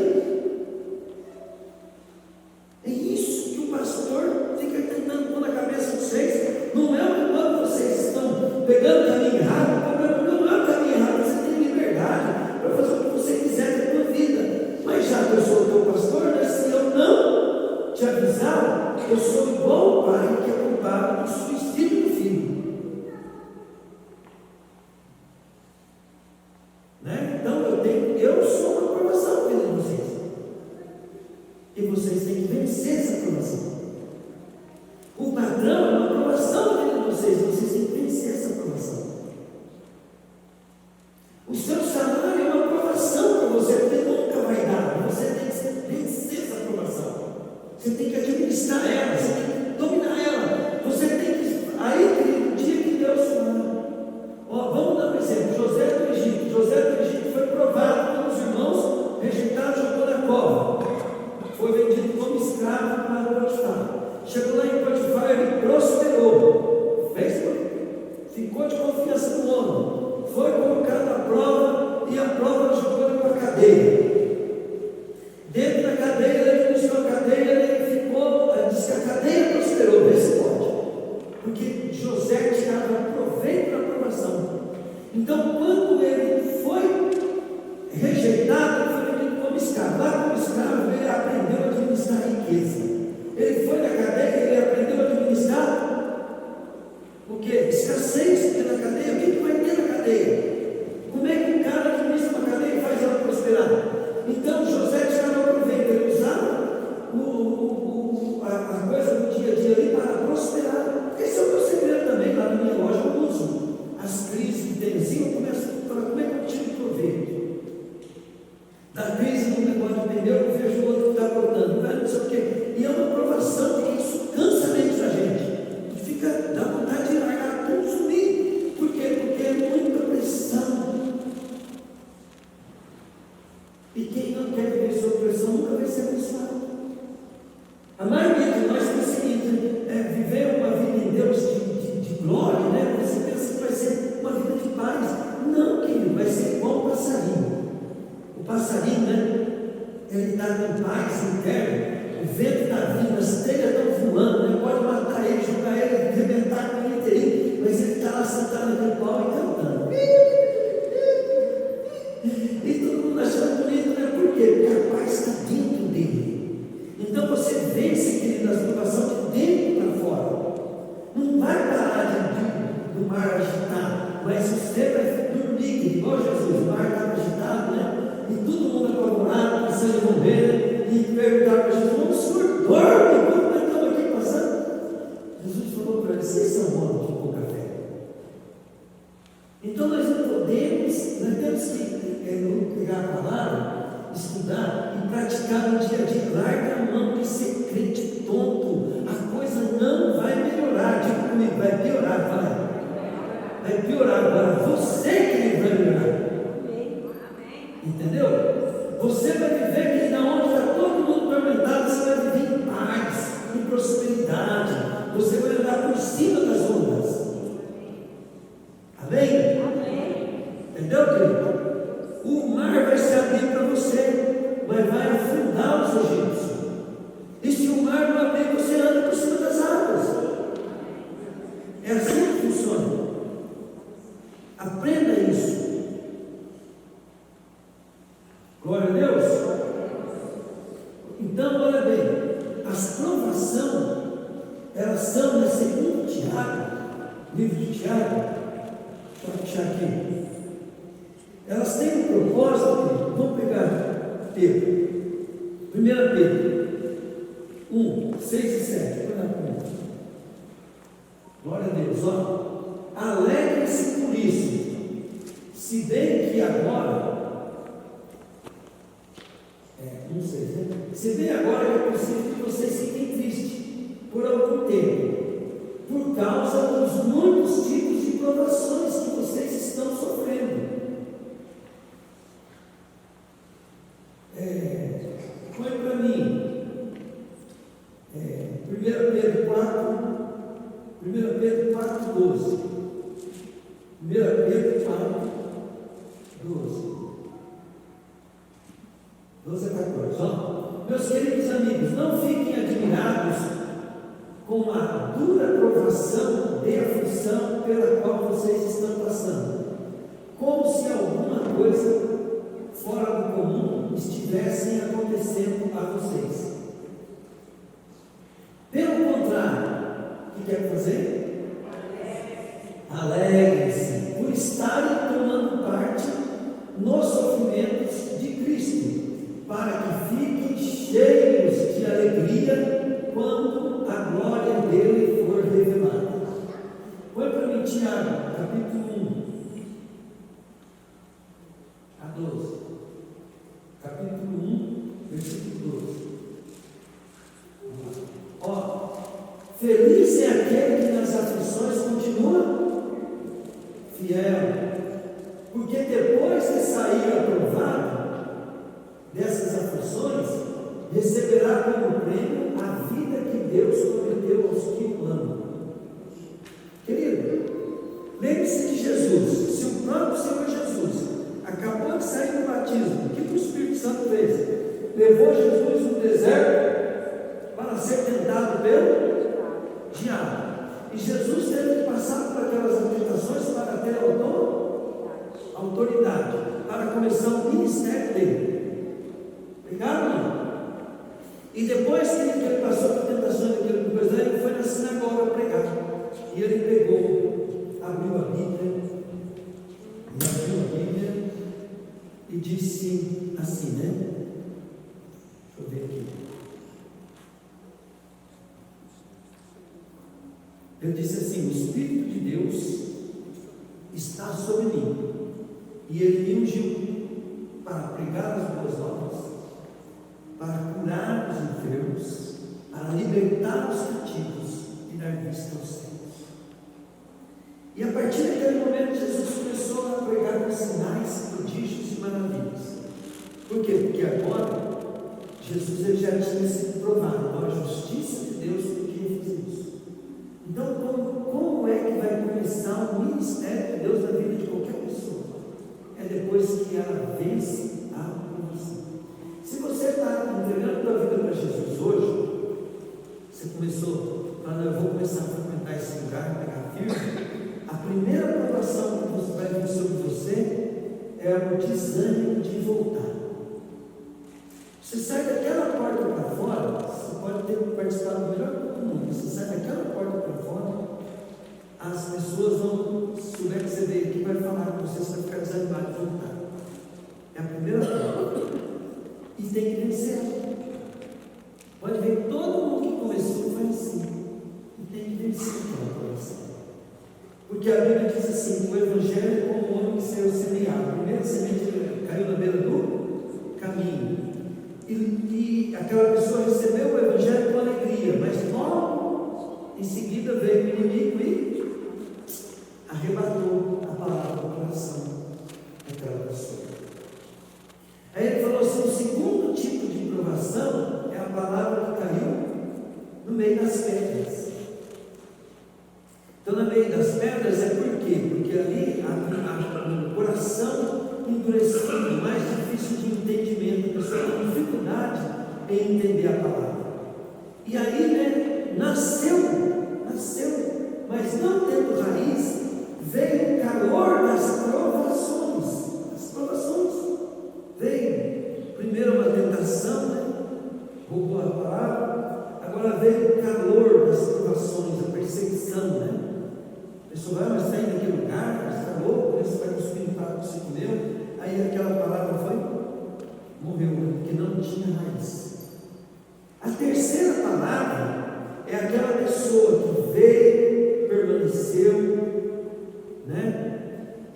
É isso que o pastor fica tentando pôr na cabeça de vocês. Não é o quando vocês estão pegando o caminho errado, o problema não é o caminho errado, você tem liberdade para fazer o que você quiser com a tua vida. Mas já que eu sou o teu pastor, né, se eu não te avisar, eu sou igual o pai que é culpado do suicídio do filho. Né? Então eu sou uma aprovação na vida de vocês. E vocês têm que vencer essa aprovação. O padrão é uma aprovação na vida de vocês têm que vencer essa aprovação. O seu salário é uma aprovação para você, porque nunca vai dar. Você tem que vencer essa aprovação. Você tem que administrar ela, você tem que dominar ela. Você tem que. Aí, querido, o dia que Deus fala. Ó, vamos dar um exemplo. José do Egito foi provado pelos irmãos, rejeitado, jogou na cova. Foi vendido como escravo para Potifar. Chegou lá em Potifar, ele prosperou. Ficou de confiança no homem. Foi colocado à prova e a prova jogou ele para a cadeia. Dentro da cadeia, ele iniciou a cadeia, ele ficou, disse que a cadeia prosperou, vê se pode. Porque José tirava proveito da aprovação. Então, quando ele foi rejeitado, ele foi vendido como escravo. Lá como escravo, ele aprendeu a administrar a riqueza. Ele foi na cadeia, ele aprendeu a administrar o quê? Escassez na cadeia. O que vai ter na cadeia? Como é que um cara administra uma cadeia e faz ela prosperar? Então José tirava proveito, ele usava a coisa do dia a dia ali para prosperar. Esse é o meu segredo também, lá na minha loja eu uso as crises que tem assim, eu começo a falar como é que eu tiro proveito. Da crise do negócio de pneu, eu vejo o outro que está cortando, não sei o quê. E é uma provação, porque isso cansa a mente da gente. Dá vontade de largar tudo, sumir. Por quê? Porque é muita pressão. E quem não quer viver sob pressão nunca vai ser abençoado. A maioria de nós pensa o seguinte, viver uma vida em Deus de glória, né? Você pensa que vai ser uma vida de paz. Não, querido, vai ser igual o passarinho. O passarinho, né? Ele está em paz interna. O vento está vindo, as telhas estão voando, né? Pode matar ele, jogar ele, arrebentar com ele inteirinho, mas ele está lá sentado naquele pau e cantando. E todo mundo achando bonito, né? Por quê? Porque a paz está dentro dele. Então você vence, querido, a situação de dentro para fora. Não vai parar do mar agitado, mas você vai dormir, igual Jesus, o mar estava agitado, né? E todo mundo apavorado, pensando em morrer. E perguntaram para Jesus, o senhor dorme? Quando nós estamos aqui passando? Jesus falou para eles, vocês são homens de pouca fé. Então nós não podemos, nós temos que pegar a palavra, estudar e praticar no dia a dia. Larga a mão de ser crente tonto, a coisa não vai melhorar. Diga comigo, vai piorar, vai. Vai piorar agora, você que vai melhorar. Entendeu? Você vai viver que da onde está todo mundo tormentado, você vai viver em paz, em prosperidade. Você vai andar por cima das ondas. Amém? Amém. Entendeu, querido? O mar vai se abrir para você, mas vai afundar os egípcios. E se o mar não abrir, você anda por cima das águas. É assim que funciona. Aprenda isso. Glória a Deus. Então, olha bem, as provações, elas são no segundo Tiago, livro de Tiago, deixa eu puxar aqui. Elas têm um propósito, vamos pegar Pedro, 1 Pedro 1, 6 e 7, glória a Deus, ó. Alegrem-se por isso, se bem que agora, não sei, né? Se bem agora que é possível que vocês fiquem tristes por algum tempo, por causa dos muitos tipos de provações que vocês estão sofrendo. mim. 1 Pedro 4, 12. 1 Pedro 4, 12 a 14. Ó, meus queridos amigos, não fiquem admirados com a dura provação de aflição pela qual vocês estão passando, como se alguma coisa fora do comum estivessem acontecendo a vocês. Pelo contrário, o que quer fazer? Alegrem-se por estarem tomando parte nos sofrimentos de Cristo, para que fiquem cheios de alegria quando a glória dele for revelada. Põe para mim Tiago, capítulo 1, a 12. Capítulo 1, versículo 12. Ó, feliz é aquele que nas aflições continua fiel, porque depois de sair aprovado dessas aflições, receberá como prêmio a vida que Deus prometeu aos que o amam. Querido, lembre-se de Jesus. Se o próprio Senhor Jesus acabou de sair do batismo, o que o Espírito Santo fez? Levou Jesus no deserto para ser tentado pelo diabo. E Jesus teve que passar por aquelas tentações para ter autoridade, para começar o ministério dele. Pegaram? E depois que ele passou por tentações daquele coisa, ele foi na sinagoga pregar. E ele pegou, abriu a Bíblia e disse assim, né? Deixa eu ver aqui. Ele disse assim: o Espírito de Deus está sobre mim, e ele me ungiu para pregar as boas novas, para curar os enfermos, para libertar os cativos e dar vista aos cegos. E a partir daquele momento Jesus começou a pregar com sinais, prodígios e maravilhas. Por quê? Porque agora Jesus ele já tinha sido provado a justiça de Deus por quem fez isso. Então como é que vai começar o ministério de Deus na vida de qualquer pessoa? É depois que ela vence a provação. Se você está entregando a sua vida para Jesus hoje, você começou, falando, eu vou começar a frequentar esse lugar, pegar firme. A primeira provação que você vai vir sobre você é o desânimo de voltar. Você sai daquela porta para fora, você pode ter participado do melhor do mundo. Você sai daquela porta para fora, as pessoas vão, se souber que você veio aqui, vai falar com você vai ficar desanimado de voltar. É a primeira coisa. E tem que vencer. Pode ver que todo mundo que começou foi assim. E tem que vencer aquela coisa. Porque a Bíblia diz assim: o Evangelho é como um homem que saiu semeado. A primeira semente caiu na beira do caminho. E aquela pessoa recebeu o Evangelho com alegria, mas logo em seguida veio o inimigo e arrebatou a palavra do coração daquela pessoa. Aí ele falou assim: o segundo tipo de provação é a palavra que caiu no meio das pedras. Então, no meio das pedras é por quê? Porque ali o coração endurecido, mais difícil de entendimento, a pessoa tem dificuldade em entender a palavra. E aí, né, nasceu, mas não tendo raiz, veio o calor das provações. As provações veio. Primeiro uma tentação, né? Roubou a palavra. Agora veio o calor das provações, a perseguição, né? A pessoa vai, mas está indo naquele lugar, você está louco, você vai cuspir no prato que você comeu. Aí aquela palavra morreu, porque não tinha raiz. A terceira palavra é aquela pessoa que veio, permaneceu, né?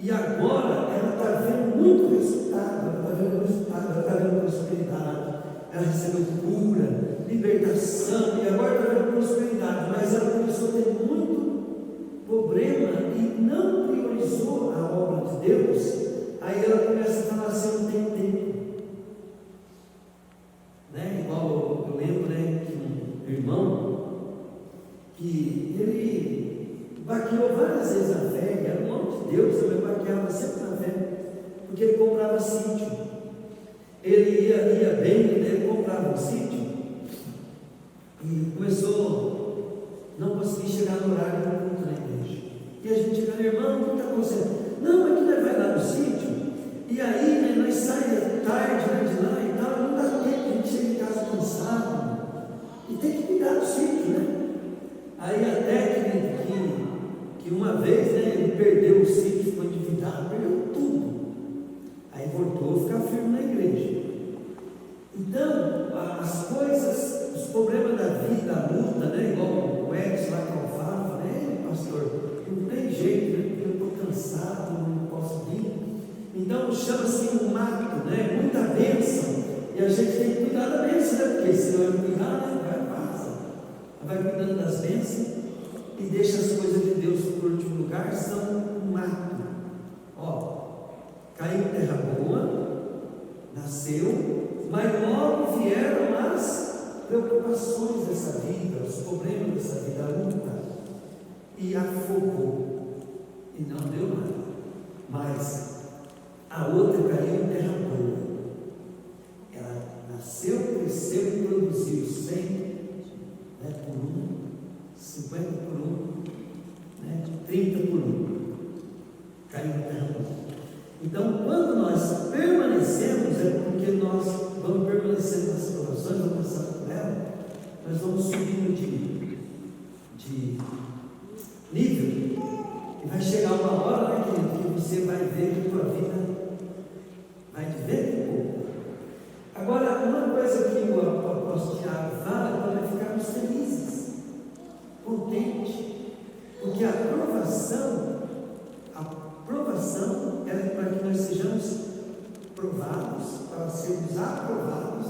E agora ela está vendo muito resultado, ela está vendo prosperidade, ela recebeu cura, libertação, e agora está vendo prosperidade, mas ela começou a ter muito problema e não priorizou a obra de Deus. Aí ela começa a falar assim: eu não tenho tempo, né? Igual que ele baqueou várias vezes a fé, era um homem de Deus, ele baqueava sempre na fé, porque ele comprava sítio. Ele ia bem, ele comprava um sítio e começou a não conseguir chegar no horário do culto na igreja. E a gente chega, irmão, o que está acontecendo? Não, é que nós vai lá no sítio, e aí, né, nós saímos tarde, né, de lá e tal, não dá tempo, a gente chega em casa cansado, e tem que cuidar do sítio, né? Aí até que uma vez, né, ele perdeu o sítio, ficou endividado, perdeu tudo. Aí voltou a ficar firme na igreja. Então, as coisas, os problemas da vida, a luta, né, igual o Edson lá que eu falo, né, pastor, não tem jeito, né, porque eu estou cansado, não posso vir. Então, chama-se um mato, né, muita bênção, e a gente tem que cuidar da bênção, né, porque se não cuidar, né, vai cuidando das bênçãos e deixa as coisas de Deus por último lugar, são um mato. Ó, caiu em terra boa, nasceu, mas logo vieram as preocupações dessa vida, os problemas dessa vida, a luta, e afogou, e não deu nada. Mas a outra caiu em terra boa, ela nasceu, cresceu e produziu 100 por 1, 50 por 1, né, 30 por 1, caiu em terra boa. Então, quando nós permanecemos, é porque nós vamos permanecendo nas provações, vamos passando por ela, nós vamos subindo de nível, e vai chegar uma hora, né, que você vai ver que a tua vida vai de vento em pouco. Agora, uma coisa que o apóstolo Tiago fala é para nós ficarmos felizes, contentes, porque a aprovação é para que nós sejamos provados, para sermos aprovados,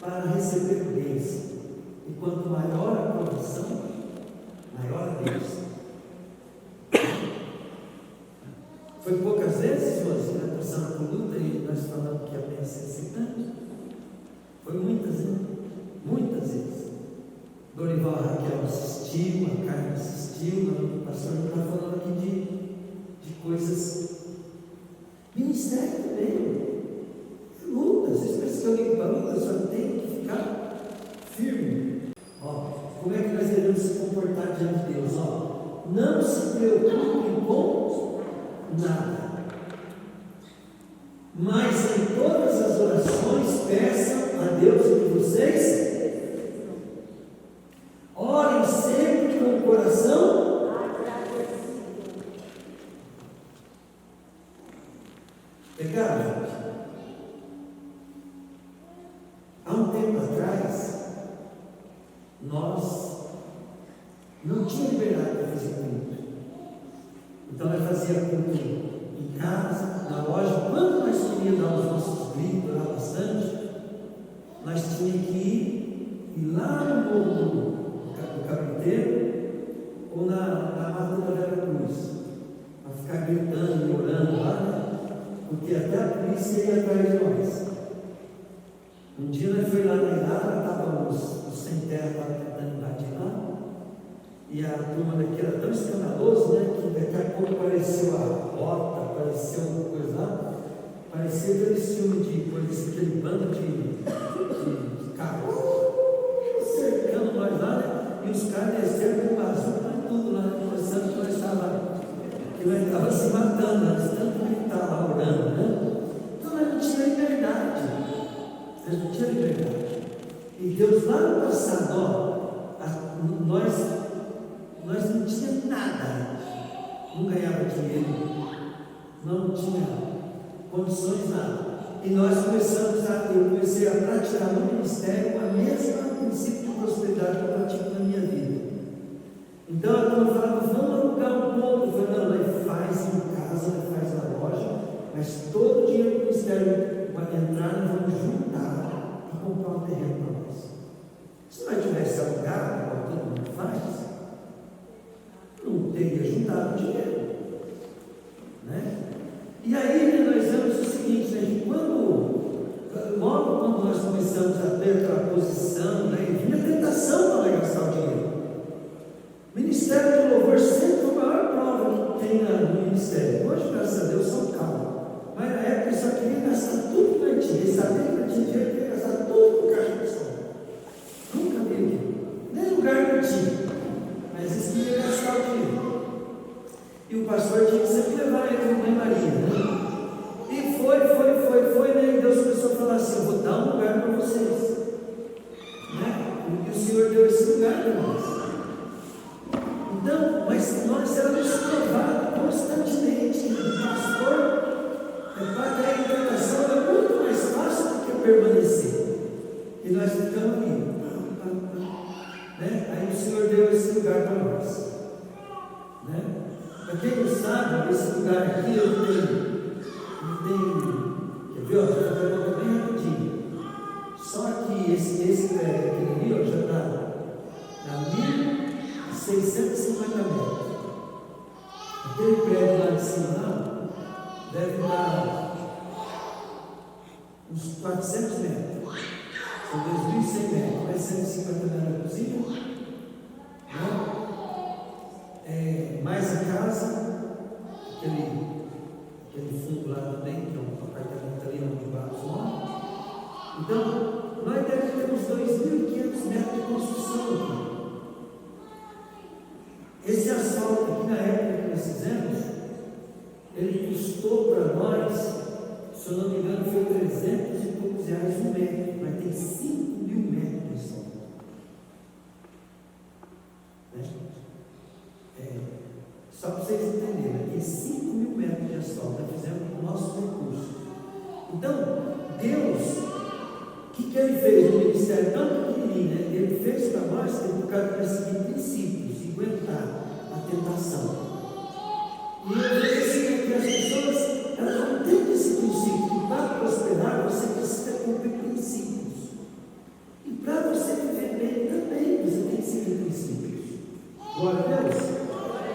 para receber bênção. E quanto maior a aprovação, maior a bênção. Foi poucas vezes, Josi, né, passando por luta e nós falamos que a bênção é excitante. Foi muitas, né? Muitas vezes. Dorival Raquel assistiu, a Carmen assistiu, o pastor não está falando aqui de coisas. Ministério também. Luta, vocês pensam que eu ligo para a luta, só tem que ficar firme. Ó, como é que nós devemos se comportar diante de Deus? Ó, não se preocupe com nada, mas em todas as orações peçam a Deus que vocês orem sempre com o coração agradecido. Pegaram, gente? Há um tempo atrás, nós não tínhamos liberdade para fazer culto. Então nós fazíamos culto em casa, na loja. Quando nós queríamos dar os nossos gritos lá bastante, nós tínhamos que ir lá no Cabriteiro ou na Mata da Vera Cruz, para ficar gritando e orando lá, né? Porque até a polícia ia atrás de nós. Um dia nós fomos lá na Ilhada, estava os sem terra tentando invadir lá, e a turma daqui era tão escandaloso, né, que daqui a pouco apareceu a rota, apareceu uma coisa lá, parecia aquele filme de polícia, aquele bando de carros cercando nós lá, né, e os caras desceram com bazuca e tudo lá, pensando que nós estávamos se matando, nós tanto gritar lá orando, né? Então nós não tínhamos liberdade, nós não tínhamos liberdade. E Deus lá no passado, ó, nós não tínhamos nada, não ganhava dinheiro, não tinha condições nada. E nós eu comecei a praticar no ministério com a mesma princípio de prosperidade que eu pratico na minha vida. Então a turma falava, vamos alugar um ponto. Eu falei, não, ele faz em casa, ele faz na loja, mas todo o dinheiro do ministério vai entrar, nós vamos juntar e comprar um terreno para nós. Se nós tivesse alugado, como todo mundo faz, não teria juntado dinheiro, né? E aí, né, nós vemos o seguinte, né, que logo quando nós começamos a ter aquela posição, né, e vinha a tentação para gastar o dinheiro. Ministério de louvor sempre foi a maior prova que tem no ministério. Hoje, graças a Deus, são calmos. Mas na época ele só queria gastar tudo que não tinha. Ele sabia que não tinha dinheiro, queria gastar tudo com carro de som. Nunca vi aquilo. Nem lugar não tinha. Mas eles queriam gastar o dinheiro. E o pastor tinha que sempre levar ele com a mãe Maria, né? E foi, né? E Deus começou a falar assim: eu vou dar um lugar para vocês. Né? E o Senhor deu esse lugar para nós. Então, mas nós éramos provados constantemente. O pastor, para ter a internação é muito mais fácil do que permanecer. E nós ficamos ali. Né? Aí o Senhor deu esse lugar para nós. Né? Para quem não sabe, esse lugar aqui ele tem. Quer ver? Ó, já vai voltar bem rapidinho. Só que esse prédio aqui ali, ó, já está a 1.650 metros. Aquele prédio lá de cima, não, deve dar uns 400 metros. São 2.100 metros, mais 150 metros na cozinha. Né? Mais a casa, aquele fundo lá também, que é um apartamento ali onde vamos lá. Então, nós devemos ter uns 2.500 metros de construção aqui. Esse asfalto aqui, na época que nós fizemos, ele custou para nós, se eu não me engano, foi 300 e poucos reais um metro, mas tem 5.000 metros de asfalto. Só para vocês entenderem, tem 5.000 metros de asfalto, nós fizemos com o nosso recurso. Então, Deus, o que ele fez no ministério tão pequenininho, né? Ele fez para nós por causa de seguir princípios, de aguentar a tentação. E eu vejo assim que as pessoas, elas não têm esse princípio, que para prosperar você precisa cumprir princípios. E para você viver bem também, você tem que seguir princípios. Glória a Deus.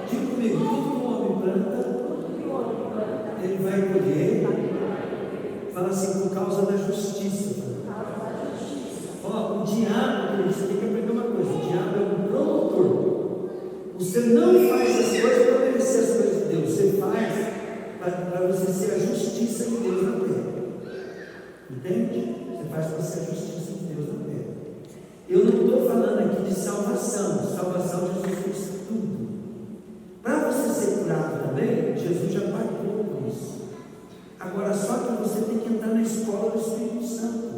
Diga comigo, tudo que um homem planta, ele vai colher. Fala assim, por causa da justiça. Ó, o diabo, você tem que aprender uma coisa: o diabo é um promotor. Você não faz as coisas para merecer as coisas de Deus, você faz para você ser a justiça de Deus na terra. Entende? Você faz para ser a justiça de Deus na terra. Eu não estou falando aqui de salvação. Salvação, Jesus fez tudo. Para você ser curado também, Jesus já pagou por isso. Agora, só que você tem que entrar na escola do Espírito Santo.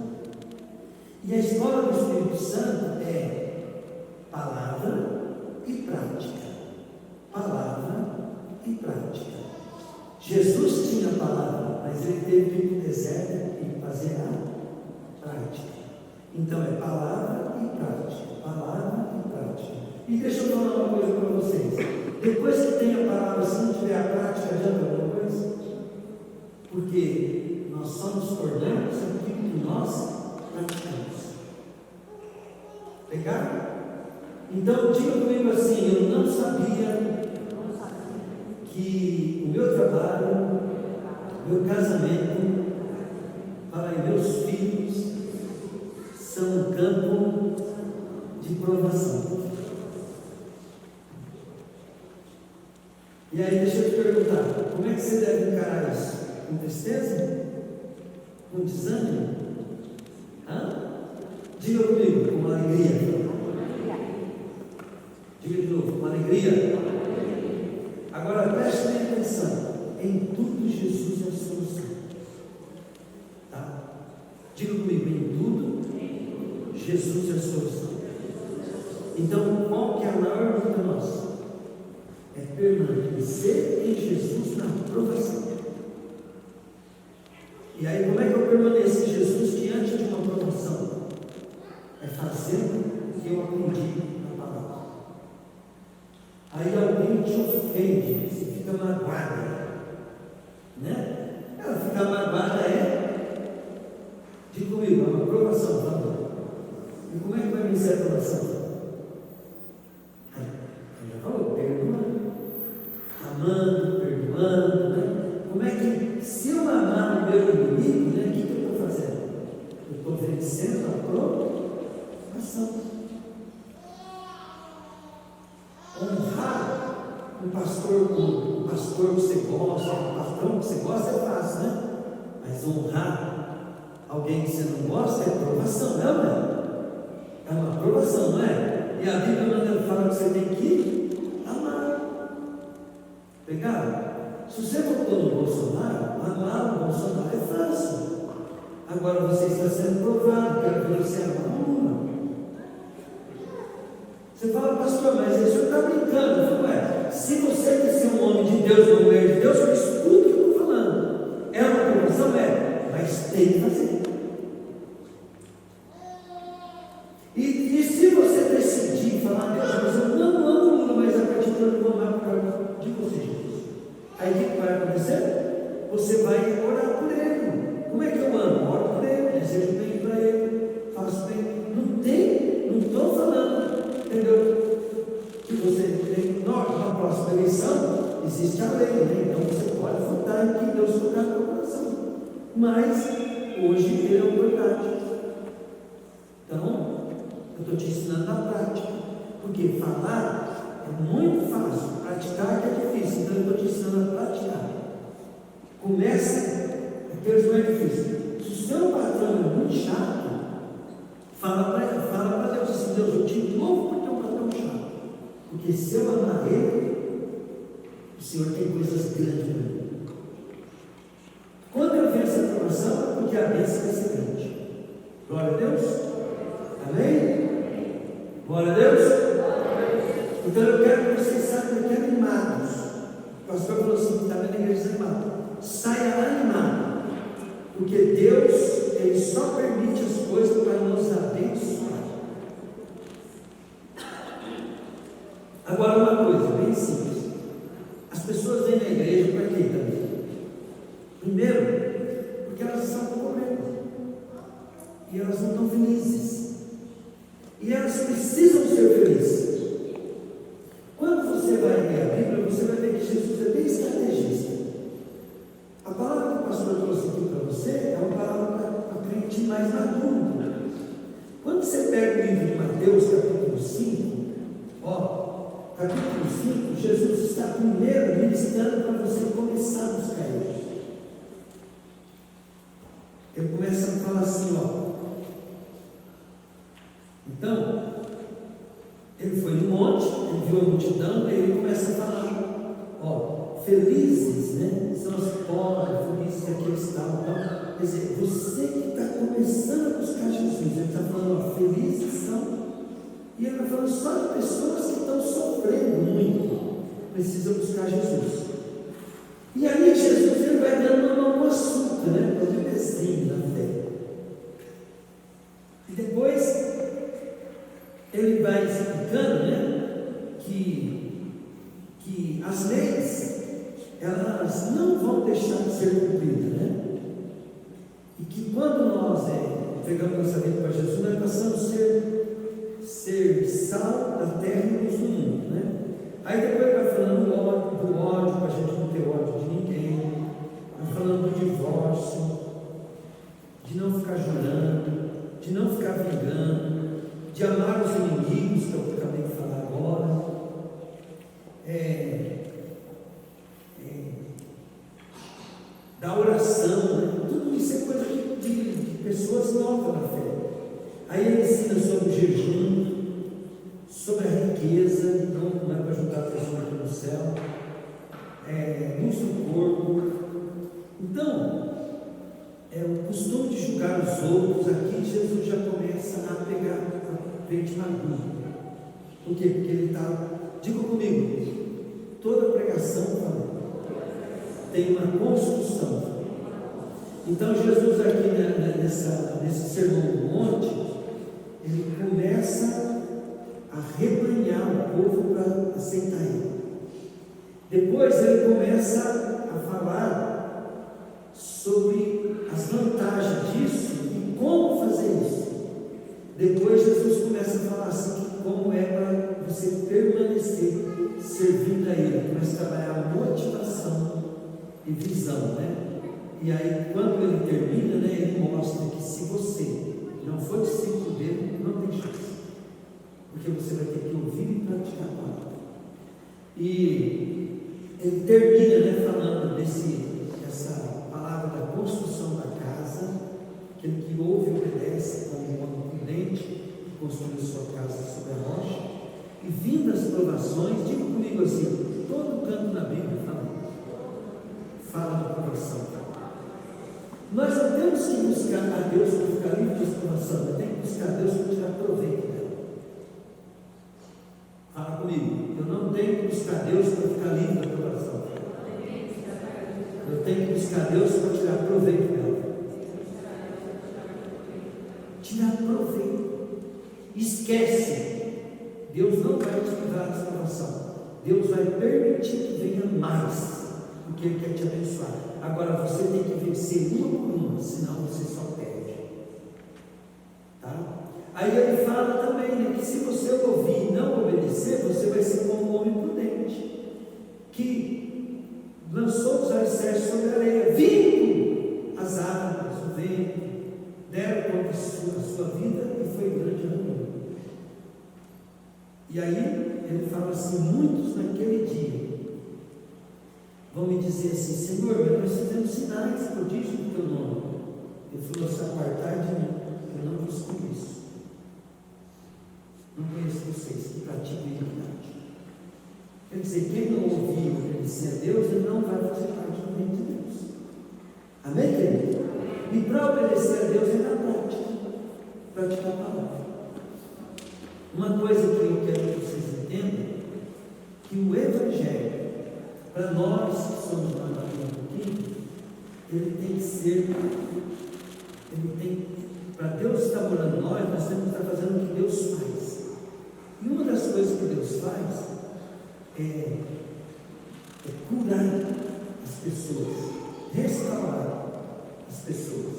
E a escola do Espírito Santo é palavra e prática. Palavra e prática. Jesus tinha a palavra, mas ele teve que ir para o deserto e fazer a prática. Então é palavra e prática. Palavra e prática. E deixa eu falar uma coisa para vocês. Depois que tem a palavra, se não tiver a prática, adianta alguma coisa? Porque nós somos cordeiros aquilo que nós praticamos. Pegaram? Então, diga comigo assim: eu não sabia que o meu trabalho, meu casamento, meus filhos, são um campo de provação. E aí, deixa eu te perguntar: como é que você deve encarar isso? Com tristeza? Com desânimo? Diga comigo, com alegria. Diga de novo, com alegria. Agora preste bem atenção: em tudo Jesus é a solução. Tá? Diga comigo: em tudo Jesus é a solução. Então, qual que é a maior luta nossa? É permanecer em Jesus na aprovação. E aí, como é que eu permaneço em Jesus diante de uma aprovação? É fazendo o que eu aprendi na palavra. Aí alguém te ofende, você fica magoada, né? Ela fica magoada diga comigo, é uma aprovação, tá bom? E como é que vai vencer a aprovação? Já falou, perdoando, amando, perdoando, né? Como é que, se eu amar o meu inimigo, né, o que eu estou fazendo? Eu estou vencendo a aprovação. um pastor que você gosta, um patrão que você gosta é fácil, né? Mas honrar alguém que você não gosta é provação, não é? É uma provação, não é? E a Bíblia manda fala que você tem que amar. Pegaram? Se você votou no Bolsonaro, amar o Bolsonaro é fácil. Agora você está sendo provado, quero ver você amar o Lula. Você fala, pastor, mas o senhor está brincando. Eu falo, se você quer ser um homem de Deus, uma mulher de Deus, isso tudo que eu estou falando. É uma provação? Mas tem que fazer. E se você decidir falar, Deus, mas eu não amo o Lula, mas a partir de hoje eu vou amar por causa de você, Jesus. Aí o que vai acontecer? Você vai orar por ele. Como é que eu amo? Oro por ele, desejo bem para ele, faço bem. Não estou falando, entendeu? Que você tem, na próxima eleição, existe a lei, né? Então você pode votar em quem Deus colocar no seu coração. Mas, hoje, ele é a autoridade. Então, eu estou te ensinando na prática. Porque falar é muito fácil, praticar que é difícil. Então, eu estou te ensinando a praticar. Começa aqueles mais difíceis. Se o seu patrão é muito chato, fala para Deus assim: Deus, eu te louvo por ter um patrão chato. Porque se eu amar ele, o Senhor tem coisas grandes para mim. Quando eu vejo essa aprovação, é porque a bênção vai ser grande. Glória a Deus. Amém? Glória a Deus. Então eu quero que vocês saiam daqui animados. O pastor falou assim: está vendo a igreja desanimada? Saia animado. Porque Deus, Ele só permite as coisas para nos abençoar. Agora, uma coisa bem simples: as pessoas vêm na igreja para quê também? Primeiro, porque elas estão com problema e elas não estão felizes, e elas precisam ser felizes. Quando você vai ler a Bíblia, você vai ver que Jesus é bem estrategista. A palavra que o pastor trouxe aqui para você é uma palavra para crente mais maduro. Quando você pega o livro de Mateus, capítulo 5, capítulo 5, Jesus está primeiro ministrando para você começar a buscar Ele. Ele começa a falar assim, então, ele foi no monte, ele viu a multidão, e ele começa a falar, felizes, né, são os pobres, felizes aqueles tal. Quer dizer, você que está começando a buscar Jesus, ele está falando, felizes são, e ele vai falando só de pessoas que estão sofrendo muito, precisam buscar Jesus. E aí Jesus ele vai dando um açúcar, né, para o bebezinho da fé. E depois ele vai explicando, né, que as leis, elas não vão deixar de ser cumpridas, né? E que quando nós entregamos nossa vida para Jesus, nós passamos a ser sal da terra e luz do mundo, né? Aí depois vai falando do ódio, para a gente não ter ódio de ninguém, vai falando do divórcio, de não ficar jurando, de não ficar vingando, de amar os inimigos, que eu acabei de falar agora, da oração, né? Tudo isso é coisa de pessoas novas na fé. Aí ele ensina sobre o jejum, sobre a riqueza, não é para juntar tesouro aqui no céu, luz do corpo. Então, o costume de julgar os outros, aqui Jesus já começa a pegar a frente madura. Por quê? Porque ele está, diga comigo, toda pregação tem uma construção. Então Jesus aqui nesse sermão do monte, ele começa a rebanhar o povo para aceitar ele. Depois ele começa a falar sobre as vantagens disso e como fazer isso. Depois Jesus começa a falar assim, como é para você permanecer servindo a Ele. Começa a trabalhar motivação e visão, né? E aí quando ele termina, né, ele mostra que se você não for discípulo dele, não tem chance, porque você vai ter que ouvir e praticar a palavra. E ele termina, né, falando dessa palavra da construção da casa, aquele que ouve e obedece como um homem prudente, que construiu sua casa sobre a rocha, e vindo as provações, diga comigo assim, todo canto na Bíblia fala da provação. Nós não temos que buscar a Deus para ficar livre de provação, nós temos que buscar a Deus para tirar proveito dela. Fala comigo, eu não tenho que buscar Deus para ficar livre da provação. Eu tenho que buscar Deus para tirar proveito dela. Tirar proveito. Esquece. Deus não vai te livrar da provação. Deus vai permitir que venha mais, porque Ele quer te abençoar. Agora você tem que vencer uma por uma, senão você só perde. Tá? Aí ele fala também, né, que se você ouvir e não obedecer, você vai ser como um homem prudente, que lançou os alicerces sobre a areia, vindo as águas, o vento, deram contra a sua vida e foi grande a ruína. E aí ele fala assim, muitos naquele dia vão me dizer assim, Senhor, mas nós fizemos sinais, prodígios do teu nome. Ele falou, se apartar de mim, eu não vos conheço. Não conheço vocês que praticam iniquidade. Quer dizer, quem não ouvir e obedecer a Deus, ele não vai fazer parte do reino de Deus. Amém, querido? E para obedecer a Deus é na prática, praticar a palavra. Uma coisa que eu quero que vocês entendam, que o Evangelho, para nós que somos mandados um pouquinho, ele tem que ser, para Deus estar morando em nós temos que estar fazendo o que Deus faz. E uma das coisas que Deus faz é curar as pessoas, restaurar as pessoas.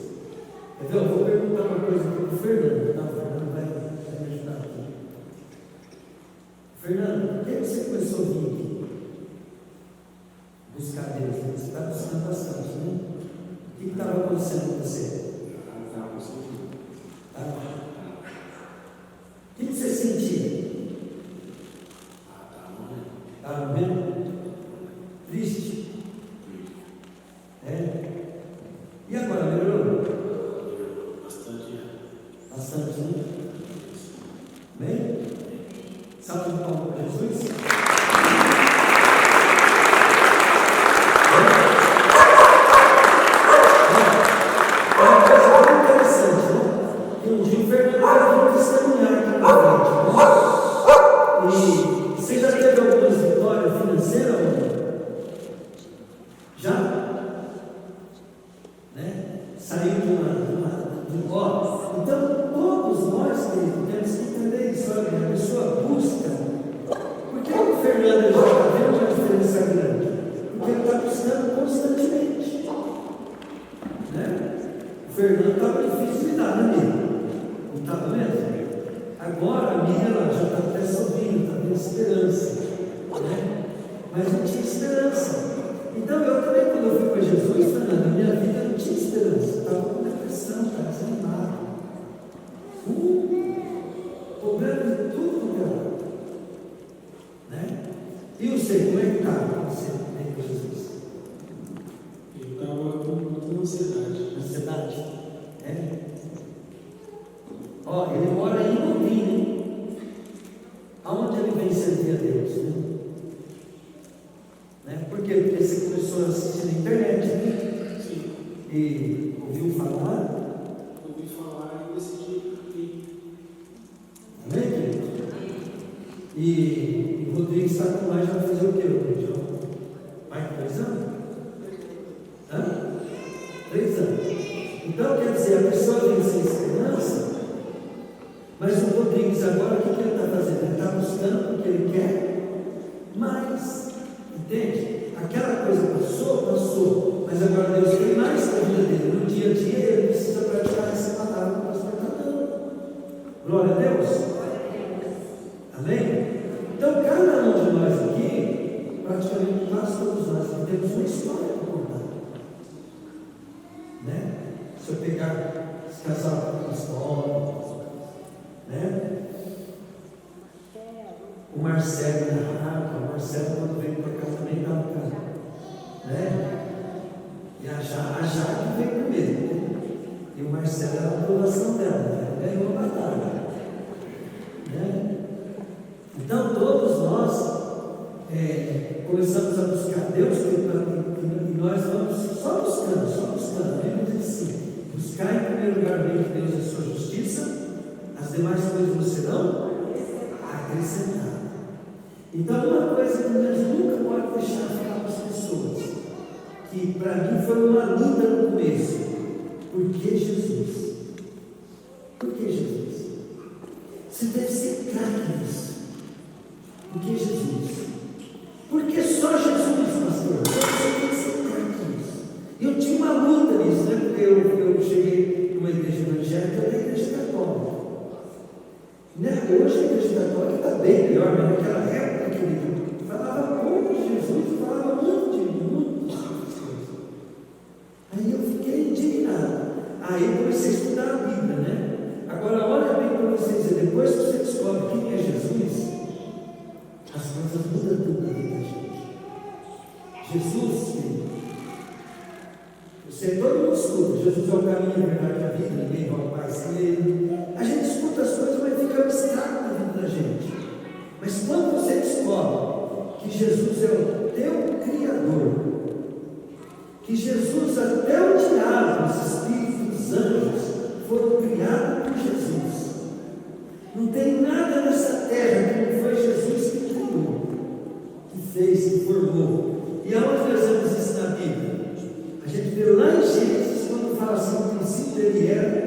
Quer ver? Eu vou perguntar uma coisa aqui para o Fernando, tá? O Fernando vai me ajudar aqui. Fernando, por que você começou a vir aqui? Buscar Deus, né? Você está buscando bastante, né? O que estava acontecendo com você? O que você sentia? Estava vendo? Triste? É? E agora, melhorou? Bastante, né? Bem? Salve de palmas para Jesus. E o Rodrigo sabe que mais vai fazer o quê, Rodrigo? Mais 3 anos? 3 anos. Então, quer dizer, a pessoa vem sem esperança, mas o Rodrigues agora, o que ele está fazendo? Ele está buscando o que ele quer mais. Entende? Aquela coisa passou, mas agora Deus tem mais para a vida dele. No dia a dia, ele precisa praticar essa palavra que nós estamos dando. Glória a Deus. Amém? Então, cada um de nós aqui, praticamente quase todos nós, temos uma história para contar. Né? Se eu pegar esse casal com história, né? O Marcelo na Rafa, o Marcelo quando veio para cá também estava casado. Jaque veio primeiro, né? E o Marcelo era a aprovação dela, né? Ganhou a batalha, né? Então todos nós começamos a buscar Deus e nós vamos só buscando. A Bíblia diz assim: buscar em primeiro lugar o reino de Deus e a sua justiça, as demais coisas não serão acrescentadas. Então, uma coisa que Deus nunca pode deixar de falar para as pessoas, que para mim foi uma luta no começo: por que Jesus? Por que Jesus? Você deve ser craque nisso. Por que Jesus? Por que só Jesus, pastor? Você tem que ser craque nisso. E eu tinha uma luta nisso, né? Porque eu cheguei numa igreja evangélica e da igreja católica. Né? Hoje a igreja católica está bem melhor, mas naquela época, querido, falava pouco de Jesus e falava muito de coisas. Aí eu fiquei indignado. Aí eu comecei a estudar a Bíblia, né? Agora, olha bem para vocês dizer, depois que você descobre quem é Jesus, as coisas mudam tudo na vida da gente. Jesus, todo mundo escuta: Jesus é o caminho, a verdade e a vida, ninguém vai ao Pai sem Ele. A gente escuta as coisas, mas fica abstrato na vida da gente. Mas quando você descobre que Jesus é o teu Criador, que Jesus, até o diabo, os espíritos, os anjos, foram criados por Jesus. Não tem nada nessa terra que não foi Jesus que criou, que fez, que formou. E aonde nós vemos isso na Bíblia? A gente vê lá em Gênesis, quando fala assim: no princípio ele era,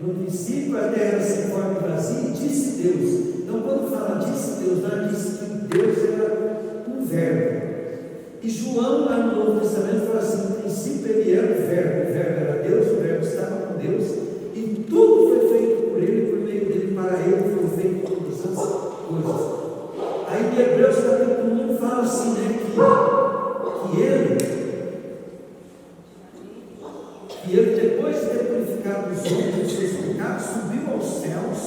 no princípio a terra era sem forma e vazia, e disse Deus. Então, quando fala disse Deus, lá diz que Deus era um verbo. E João, lá no Novo Testamento, fala assim: no princípio ele era o verbo era Deus, o verbo estava com Deus, e tudo foi feito por ele, por meio dele, para ele foram feitas todas as coisas. Aí em Hebreus capítulo 1 fala assim, né, que ele depois de ter purificado os homens dos seus pecados, subiu aos céus,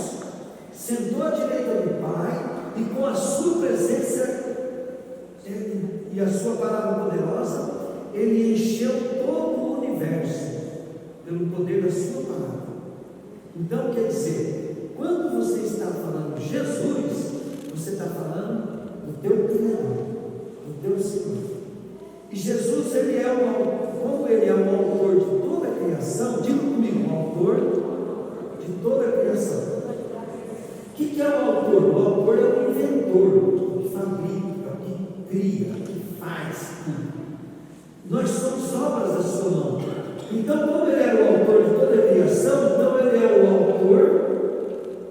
sentou à direita do Pai, e com a sua presença e a sua palavra poderosa, ele encheu todo o universo pelo poder da sua palavra. Então, quer dizer, quando você está falando de Jesus, você está falando do teu Criador, do teu Senhor. E Jesus, ele é como ele é o autor de toda a criação, diga comigo: o autor de toda a criação. O que é o autor? O autor é o inventor, que fabrica, que cria, que faz tudo. Nós somos obras da sua mão. Então, como ele é o autor de toda a criação, então ele é o autor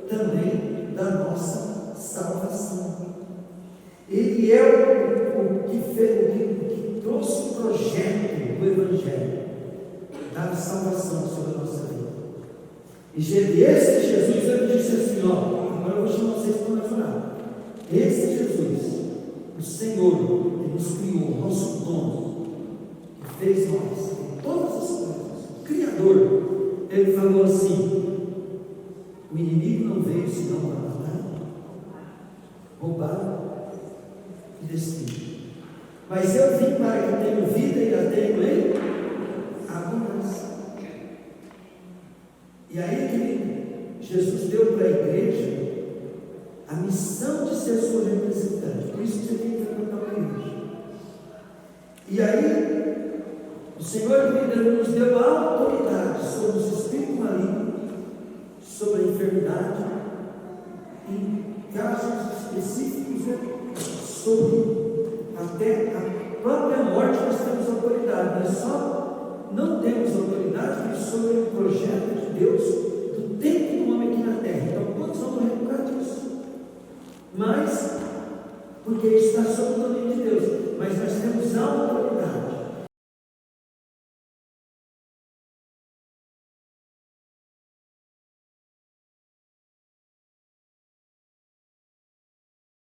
também da nossa salvação. Ele é o que trouxe o projeto do Evangelho da salvação sobre a nossa vida. E esse Jesus, ele disse assim: agora eu vou chamar vocês para mais orar. Esse Jesus, o Senhor, que nos criou, nosso dono, que fez nós, todas as coisas, o Criador, ele falou assim: o inimigo não veio senão para matar, roubar e destruir. Mas eu vim para que tenham vida e a tenham em abundância. E aí, querido, Jesus deu para a igreja a missão de ser sua representante. Por isso que você tem que frequentar uma igreja. E aí, o Senhor, querido, nos deu a autoridade sobre os espíritos malignos, sobre a enfermidade, em casos específicos, sobre até a própria morte. Nós temos autoridade, nós só não temos autoridade sobre o projeto de Deus do tempo do homem aqui na terra. Então todos vão morrer por causa disso, mas porque está sob o domínio de Deus.